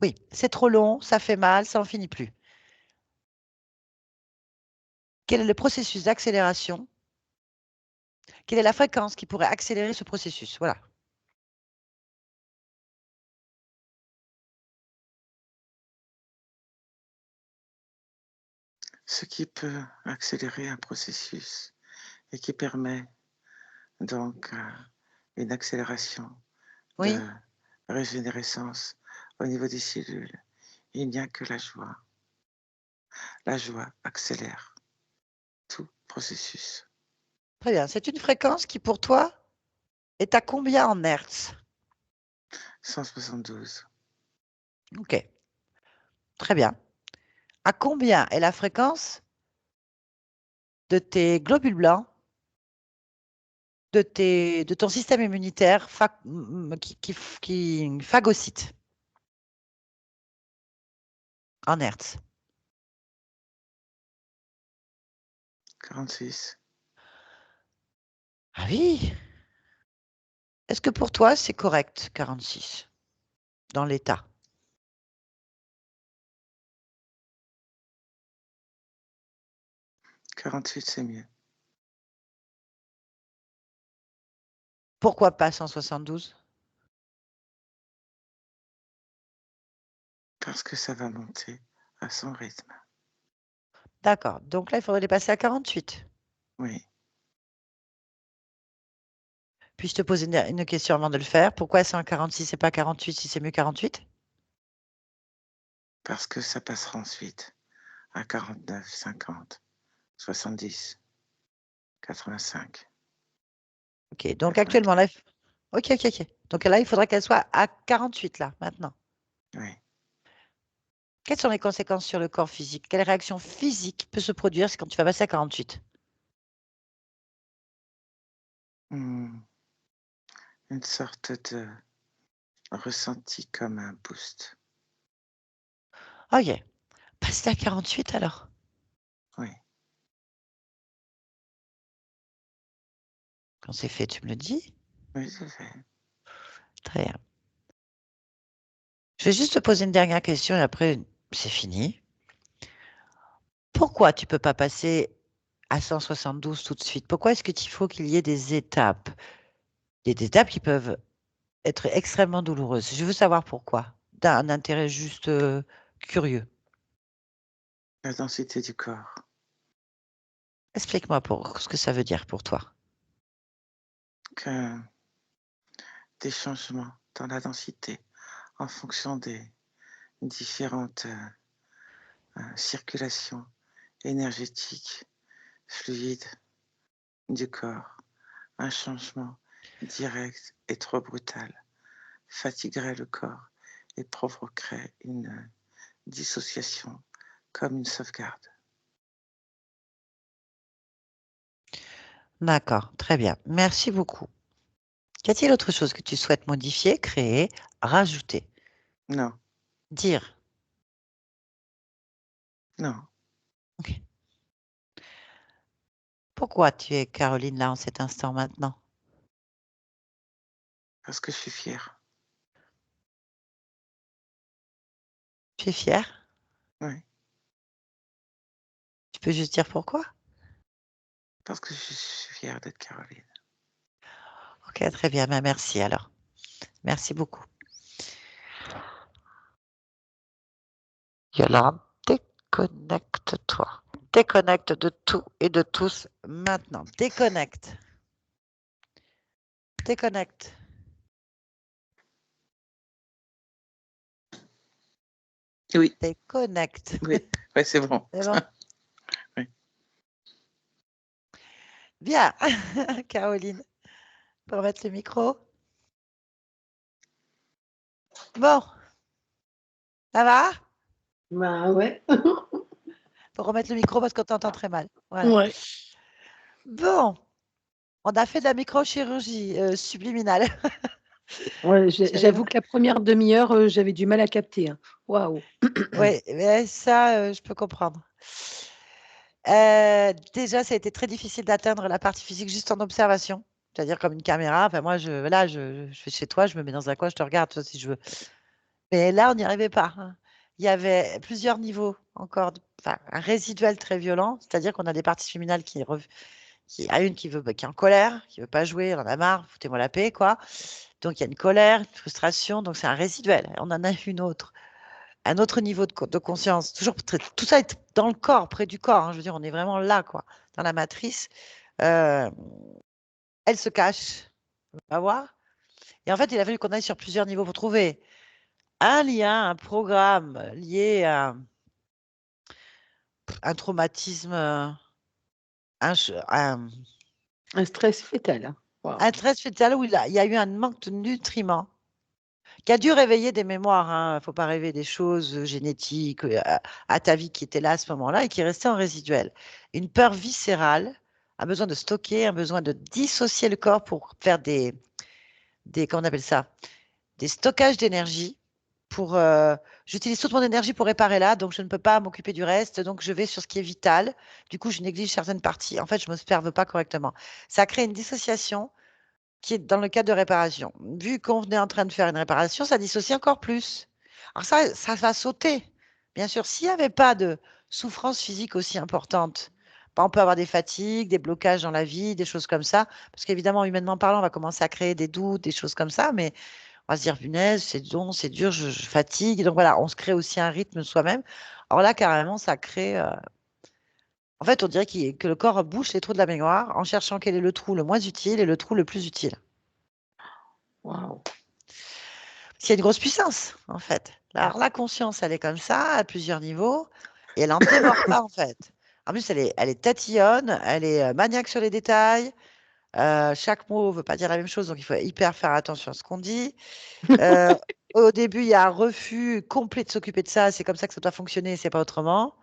Oui, c'est trop long, ça fait mal, ça n'en finit plus. Quel est le processus d'accélération? Quelle est la fréquence qui pourrait accélérer ce processus? Voilà. Ce qui peut accélérer un processus et qui permet donc une accélération de Oui, régénérescence au niveau des cellules. Il n'y a que la joie. La joie accélère tout processus. très bien. C'est une fréquence qui, pour toi, est à combien en hertz? 172. OK, très bien. À combien est la fréquence de tes globules blancs, de ton système immunitaire qui phagocyte en hertz? 46. Ah oui! Est-ce que pour toi, c'est correct, 46, dans l'état? 48, c'est mieux. Pourquoi pas 172? Parce que ça va monter à son rythme. D'accord. Donc là, il faudrait les passer à 48. Oui. Puis je te pose une question avant de le faire. Pourquoi c'est en 46 et pas 48 si c'est mieux 48? Parce que ça passera ensuite à 49, 50, 70, 85. Ok, donc 80. actuellement, là, ok, ok, ok. Donc là, il faudrait qu'elle soit à 48, là, maintenant. Oui. Quelles sont les conséquences sur le corps physique? Quelle réaction physique peut se produire quand tu vas passer à 48? Une sorte de ressenti comme un boost. Ok. Passer à 48 alors. Oui. Quand c'est fait, tu me le dis. Oui, c'est fait. Très bien. Je vais juste te poser une dernière question et après, c'est fini. Pourquoi tu ne peux pas passer à 172 tout de suite? Pourquoi est-ce qu'il faut qu'il y ait des étapes? Des étapes qui peuvent être extrêmement douloureuses. Je veux savoir pourquoi. D'un intérêt juste curieux. La densité du corps. Explique-moi pour ce que ça veut dire pour toi. Que des changements dans la densité en fonction des différentes circulations énergétiques, fluides du corps. Un changement direct et trop brutal fatiguerait le corps et provoquerait une dissociation comme une sauvegarde. D'accord, très bien. Merci beaucoup. Y a-t-il autre chose que tu souhaites modifier, créer, rajouter, Non, dire? non, Ok. Pourquoi tu es Caroline là en cet instant maintenant? parce que je suis fière. Tu es fière? Oui, Tu peux juste dire pourquoi? parce que je suis fière d'être Caroline. Ok, très bien. Ben, merci alors. Merci beaucoup. Yolande, déconnecte-toi. Déconnecte de tout et de tous maintenant. Déconnecte. Déconnecte. Oui, Déconnecte. oui, oui, c'est bon. C'est bon? Bien, Caroline, pour remettre le micro. Bon, ça va? Bah ouais. Pour remettre le micro parce qu'on t'entend très mal. Voilà. Ouais. Bon, on a fait de la microchirurgie subliminale. Ouais, J'avais- j'avoue que la première demi-heure, j'avais du mal à capter, hein. Waouh. Oui, mais ça, je peux comprendre. Déjà, ça a été très difficile d'atteindre la partie physique juste en observation, c'est-à-dire comme une caméra. Enfin, moi, je fais chez toi, je me mets dans un coin, je te regarde, toi, si je veux. Mais là, on n'y arrivait pas, hein. Il y avait plusieurs niveaux encore, enfin, un résiduel très violent, c'est-à-dire qu'on a des parties féminines qui a une qui est en colère, qui veut pas jouer, elle en a marre, foutez-moi la paix, quoi. Donc il y a une colère, une frustration, donc c'est un résiduel. On en a une autre, un autre niveau de conscience. Toujours tout ça est dans le corps, près du corps, hein. Je veux dire, on est vraiment là, quoi, dans la matrice. Euh, Elle se cache, on va voir. Et en fait, il a fallu qu'on aille sur plusieurs niveaux pour trouver un lien, un programme lié à un traumatisme, Un stress fœtal, hein. Waouh. un stress fœtal où il y a eu un manque de nutriments qui a dû réveiller des mémoires. Il ne faut pas rêver des choses génétiques à ta vie qui étaient là à ce moment-là et qui restaient en résiduel. Une peur viscérale, un besoin de stocker, un besoin de dissocier le corps pour faire comment on appelle ça, des stockages d'énergie. Pour, j'utilise toute mon énergie pour réparer là, donc je ne peux pas m'occuper du reste, donc je vais sur ce qui est vital. Du coup, je néglige certaines parties. En fait, je ne me serve pas correctement. Ça crée une dissociation qui est dans le cadre de réparation. Vu qu'on est en train de faire une réparation, ça dissocie encore plus. Alors ça va sauter. Bien sûr, s'il n'y avait pas de souffrance physique aussi importante, on peut avoir des fatigues, des blocages dans la vie, des choses comme ça. Parce qu'évidemment, humainement parlant, on va commencer à créer des doutes, des choses comme ça. Mais on va se dire, punaise, c'est long, c'est dur, je fatigue. Donc voilà, on se crée aussi un rythme soi-même. Alors là, carrément, ça crée. En fait, on dirait que le corps bouche les trous de la mémoire en cherchant quel est le trou le moins utile et le trou le plus utile. Waouh. Parce qu'il y a une grosse puissance, en fait. Alors, la conscience, elle est comme ça, à plusieurs niveaux, et elle n'en démord pas, en fait. En plus, elle est tatillonne, elle est maniaque sur les détails. Chaque mot ne veut pas dire la même chose, donc il faut hyper faire attention à ce qu'on dit. Euh, Au début, il y a un refus complet de s'occuper de ça. C'est comme ça que ça doit fonctionner, c'est pas autrement.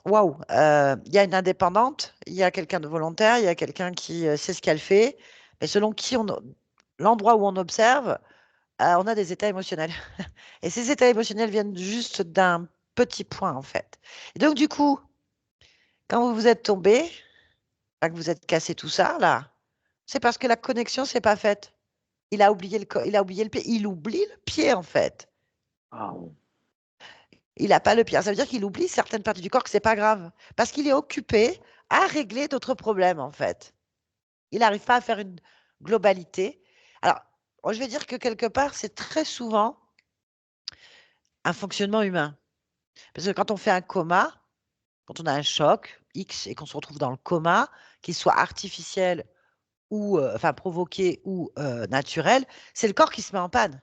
Waouh! Il y a une indépendante, il y a quelqu'un de volontaire, il y a quelqu'un qui sait ce qu'elle fait. Mais selon l'endroit où on observe, on a des états émotionnels. Et ces états émotionnels viennent juste d'un petit point, en fait. Et donc, du coup, quand vous vous êtes tombé, que vous êtes cassé tout ça, là, c'est parce que la connexion s'est pas faite. Il a oublié il a oublié le pied. Il oublie le pied, en fait. Waouh. Il n'a pas le pied. Ça veut dire qu'il oublie certaines parties du corps que c'est pas grave. Parce qu'il est occupé à régler d'autres problèmes, en fait. Il n'arrive pas à faire une globalité. Alors, moi, je vais dire que quelque part, c'est très souvent un fonctionnement humain. Parce que quand on fait un coma, quand on a un choc X et qu'on se retrouve dans le coma, qu'il soit artificiel ou enfin provoqué ou naturel, c'est le corps qui se met en panne.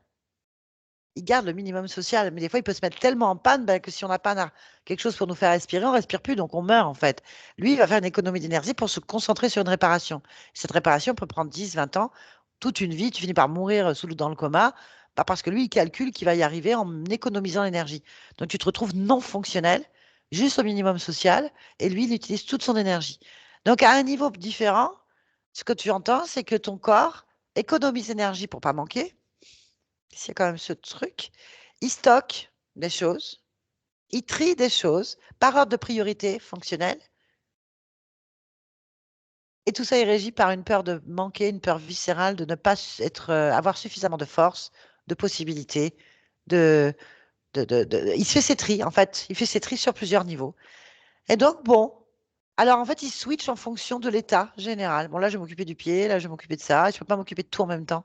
Il garde le minimum social, mais des fois, il peut se mettre tellement en panne que si on n'a pas quelque chose pour nous faire respirer, on ne respire plus, donc on meurt en fait. Lui, il va faire une économie d'énergie pour se concentrer sur une réparation. Cette réparation peut prendre 10, 20 ans, toute une vie, tu finis par mourir dans le coma, parce que lui, il calcule qu'il va y arriver en économisant l'énergie. Donc tu te retrouves non fonctionnel, juste au minimum social, et lui, il utilise toute son énergie. Donc à un niveau différent, ce que tu entends, c'est que ton corps économise l'énergie pour pas manquer. S'il y a quand même ce truc, il stocke des choses, il trie des choses par ordre de priorité fonctionnelle. Et tout ça est régi par une peur de manquer, une peur viscérale de ne pas avoir suffisamment de force, de possibilités, de, il se fait ses tris, en fait. Il fait ses tris sur plusieurs niveaux. Et donc, bon, alors en fait, il switch en fonction de l'état général. Bon, là, je vais m'occuper du pied, là, je vais m'occuper de ça. Je ne peux pas m'occuper de tout en même temps.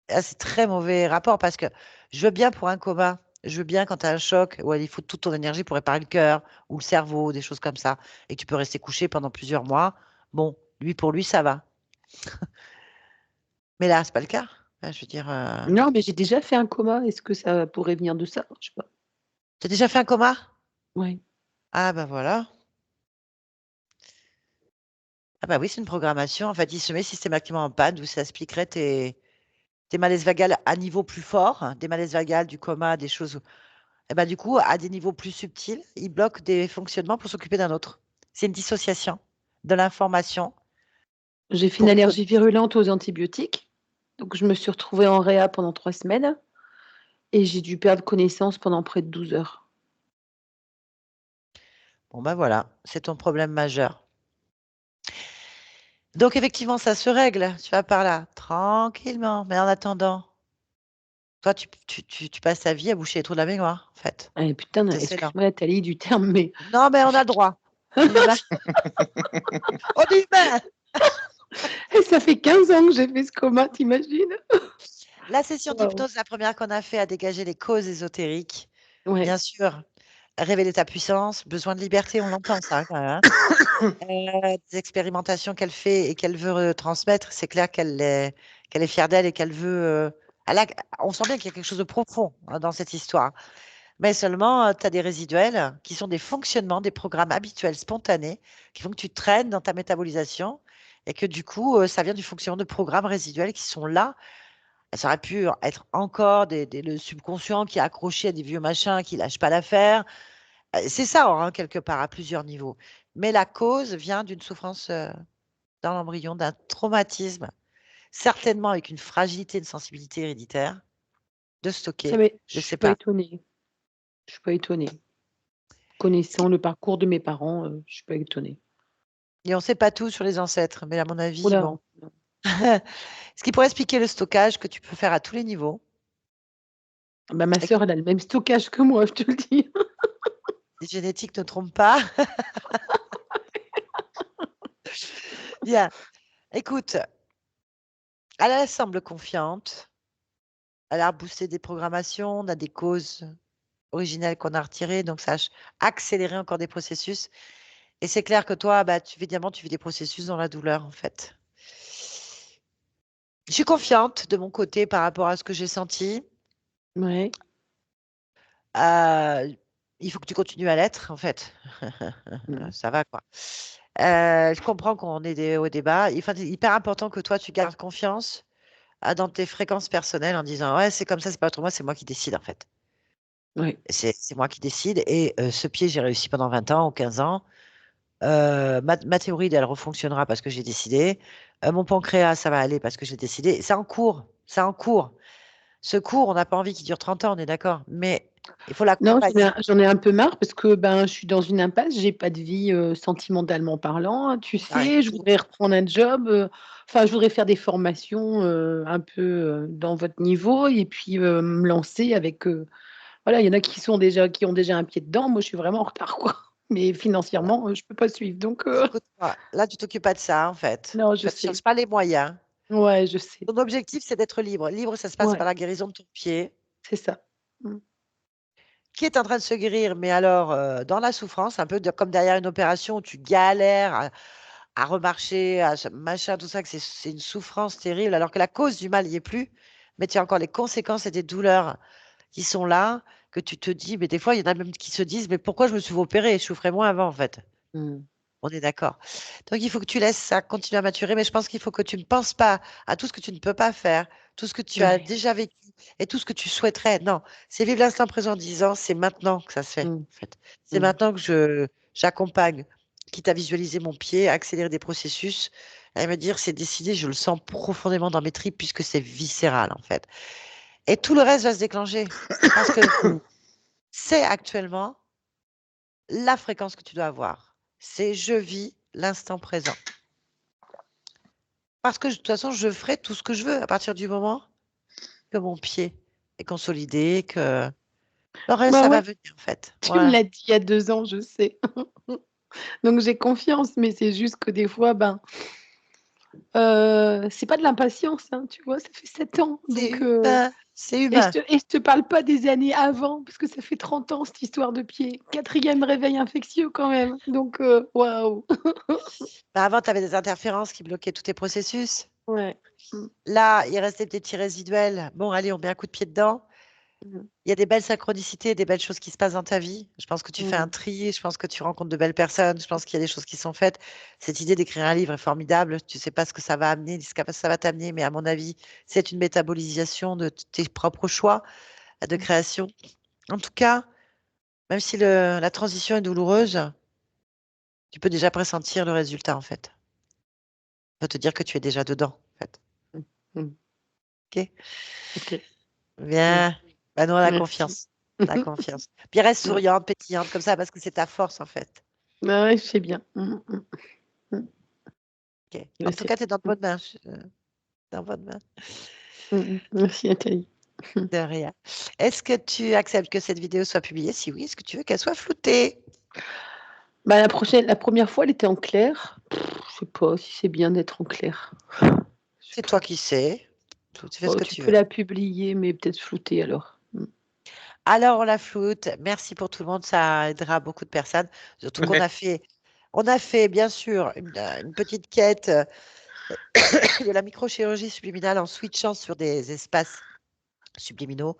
Ah, c'est très mauvais rapport parce que je veux bien pour un coma, je veux bien quand tu as un choc où il faut toute ton énergie pour réparer le cœur ou le cerveau, des choses comme ça, et que tu peux rester couché pendant plusieurs mois. Bon, lui, pour lui, ça va. Mais là, c'est pas le cas. Je veux dire, Non, mais j'ai déjà fait un coma. Est-ce que ça pourrait venir de ça? Je sais pas. tu as déjà fait un coma? Ouais. Ah ben voilà. Ah bah oui, c'est une programmation. En fait, il se met systématiquement en panne, d'où ça expliquerait tes malaises vagales à niveau plus fort, hein, des malaises vagales, du coma, des choses. Et bah, du coup, à des niveaux plus subtils, il bloque des fonctionnements pour s'occuper d'un autre. C'est une dissociation de l'information J'ai fait une pour que. allergie virulente aux antibiotiques. Donc, je me suis retrouvée en réa pendant 3 semaines et j'ai dû perdre connaissance pendant près de 12 heures. Bon, bah voilà, c'est ton problème majeur. Donc, effectivement, ça se règle, tu vas par là, tranquillement. Mais en attendant, toi, tu passes ta vie à boucher les trous de la baignoire, en fait. Eh putain, C'est excellent. excuse-moi Nathalie du terme, mais Non, mais on a le droit. On est humain. On est humain. ça fait 15 ans que j'ai fait ce coma, t'imagines? La session Waouh. d'hypnose, la première qu'on a fait, a dégagé les causes ésotériques. Ouais. Bien sûr, révéler ta puissance, besoin de liberté, on l'entend ça quand même, hein. Des expérimentations qu'elle fait et qu'elle veut transmettre, c'est clair qu'elle est fière d'elle et qu'elle veut. On sent bien qu'il y a quelque chose de profond, hein, dans cette histoire. Mais seulement, tu as des résiduels qui sont des fonctionnements, des programmes habituels, spontanés, qui font que tu traînes dans ta métabolisation et que du coup, ça vient du fonctionnement de programmes résiduels qui sont là. Ça aurait pu être encore le subconscient qui est accroché à des vieux machins, qui lâche pas l'affaire. C'est ça, hein, quelque part, à plusieurs niveaux. Mais la cause vient d'une souffrance dans l'embryon, d'un traumatisme, certainement avec une fragilité, une sensibilité héréditaire, de stocker, Je je ne suis sais pas pas. étonnée. Je suis pas étonnée. Connaissant le parcours de mes parents, je suis pas étonnée. Et on ne sait pas tout sur les ancêtres, mais à mon avis, Oula. bon. Ce qui pourrait expliquer le stockage que tu peux faire à tous les niveaux. Bah, ma Et que sœur, elle a le même stockage que moi, je te le dis. les génétiques ne trompent pas. Bien. Écoute, elle semble confiante. Elle a boosté des programmations, on a des causes originelles qu'on a retirées, donc ça a accéléré encore des processus. Et c'est clair que toi, bah, évidemment, tu vis des processus dans la douleur, en fait. Je suis confiante de mon côté par rapport à ce que j'ai senti. Ouais. Il faut que tu continues à l'être, en fait. Mmh. Ça va, quoi. Je comprends qu'on ait des hauts et des bas. Enfin, c'est hyper important que toi, tu gardes confiance dans tes fréquences personnelles en disant, ouais, c'est comme ça, c'est pas autrement, c'est moi qui décide, en fait. Ouais. C'est moi qui décide. Et ce pied, j'ai réussi pendant 20 ans ou 15 ans. Ma thyroïde, elle refonctionnera parce que j'ai décidé. Mon pancréas, ça va aller parce que j'ai décidé. C'est en cours. C'est en cours. Ce cours, on n'a pas envie qu'il dure 30 ans, on est d'accord. Mais il faut Non, l'accompagner. j'en ai un peu marre parce que, ben, je suis dans une impasse, j'ai pas de vie, sentimentalement parlant, hein, tu Pareil. sais. Je voudrais reprendre un job, enfin, je voudrais faire des formations, un peu, dans votre niveau et puis, me lancer avec, voilà, il y en a qui ont déjà un pied dedans. Moi, je suis vraiment en retard, quoi. Mais Voilà. financièrement, je peux pas suivre donc Écoute-moi, là, tu t'occupes pas de ça, en fait. non, En je fait, tu sais. cherches pas les moyens. Ouais, je sais. Ton objectif, c'est d'être libre. Libre, ça se passe Ouais, par la guérison de ton pied, c'est ça. Mmh. qui est en train de se guérir, mais alors dans la souffrance, un peu comme derrière une opération où tu galères à remarcher, machin, tout ça, que c'est une souffrance terrible, alors que la cause du mal n'y est plus, mais tu as encore les conséquences et des douleurs qui sont là, que tu te dis, mais des fois, il y en a même qui se disent, mais pourquoi je me suis opérée? Je souffrais moins avant, en fait. Mmh. On est d'accord. Donc, il faut que tu laisses ça continuer à maturer, mais je pense qu'il faut que tu ne penses pas à tout ce que tu ne peux pas faire, tout ce que tu as Ouais. déjà vécu et tout ce que tu souhaiterais. Non, c'est vivre l'instant présent en disant, c'est maintenant que ça se fait, Mmh. en fait. C'est Mmh. maintenant que j'accompagne, quitte à visualiser mon pied, à accélérer des processus, à me dire, c'est décidé, je le sens profondément dans mes tripes puisque c'est viscéral, en fait. Et tout le reste va se déclencher parce que Mmh. c'est actuellement la fréquence que tu dois avoir. C'est je vis l'instant présent. Parce que de toute façon, je ferai tout ce que je veux à partir du moment que mon pied est consolidé, que le reste, Bah, ça va ouais, venir en fait. tu me Voilà. l'as dit il y a 2 ans, je sais. Donc j'ai confiance, mais c'est juste que des fois, ben, c'est pas de l'impatience, hein, tu vois? Ça fait 7 ans, C'est donc humain, c'est et humain. je te parle pas des années avant, parce que ça fait 30 ans cette histoire de pied. 4e réveil infectieux quand même, donc waouh! Bah, avant, tu avais des interférences qui bloquaient tous tes processus. Ouais. Mmh. Là, il restait des petits résiduels. Bon, allez, on met un coup de pied dedans. Mmh. Il y a des belles synchronicités, des belles choses qui se passent dans ta vie. Je pense que tu fais un Mmh. tri, je pense que tu rencontres de belles personnes, je pense qu'il y a des choses qui sont faites. Cette idée d'écrire un livre est formidable. Tu sais pas ce que ça va amener, ni ce que ça va t'amener, mais à mon avis, c'est une métabolisation de tes propres choix de Mmh. création. En tout cas, même si la transition est douloureuse, tu peux déjà pressentir le résultat, en fait. Ça veut te dire que tu es déjà dedans, en fait. Mmh. Mmh. OK? OK. Mmh. Bien. Bah, nous, on a la Merci. confiance. La confiance. Puis reste Ouais. souriante, pétillante comme ça, parce que c'est ta force, en fait. Bah, ouais, je sais bien. Mmh mh. Mmh. OK. Je En tout sais. cas, tu es dans de Mmh. bonnes mains. Dans bonnes mains. Merci Nathalie. De rien. Est-ce que tu acceptes que cette vidéo soit publiée? Si oui, est-ce que tu veux qu'elle soit floutée? Bah, la première fois, elle était en clair. Je sais pas si c'est bien d'être en clair. Je sais C'est pas. toi qui sais. Tu fais ce Oh, que tu tu peux veux. la publier, mais peut-être floutée alors. Alors, on la floute. Merci pour tout le monde. Ça aidera beaucoup de personnes. Surtout qu'on Ouais. on a fait, bien sûr, une petite quête de la microchirurgie subliminale en switchant sur des espaces subliminaux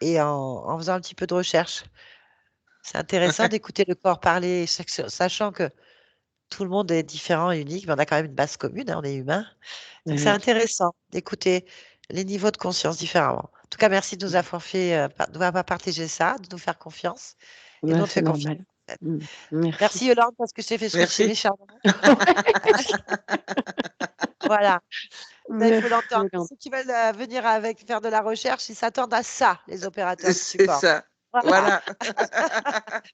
et en faisant un petit peu de recherche. C'est intéressant d'écouter le corps parler, sachant que tout le monde est différent et unique, mais on a quand même une base commune, hein, on est humain. Donc, c'est Oui. intéressant d'écouter les niveaux de conscience différemment. En tout cas, merci de nous avoir de m'avoir partagé ça, de nous faire confiance. Et nous, Ouais, on te c'est fait confiance. normal. Merci. Merci Yolande, parce que je t'ai fait switcher Merci. méchamment. Voilà, ça, il faut Merci l'entendre. Yolande. Ceux qui veulent venir faire de la recherche, ils s'attendent à ça, les opérateurs du C'est support. ça. Voilà. Voilà.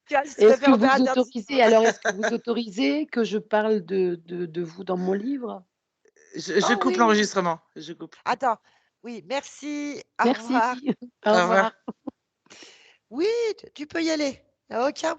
Tu vois, si tu veux Est-ce que faire vous opérateur du autorisez support. alors est-ce que vous autorisez que je parle de vous dans mon livre? Je Oh coupe oui. l'enregistrement. Je coupe. Attends. Oui, merci. Au Merci. revoir. Au Au revoir. revoir. Oui, tu peux y aller. Il y a aucun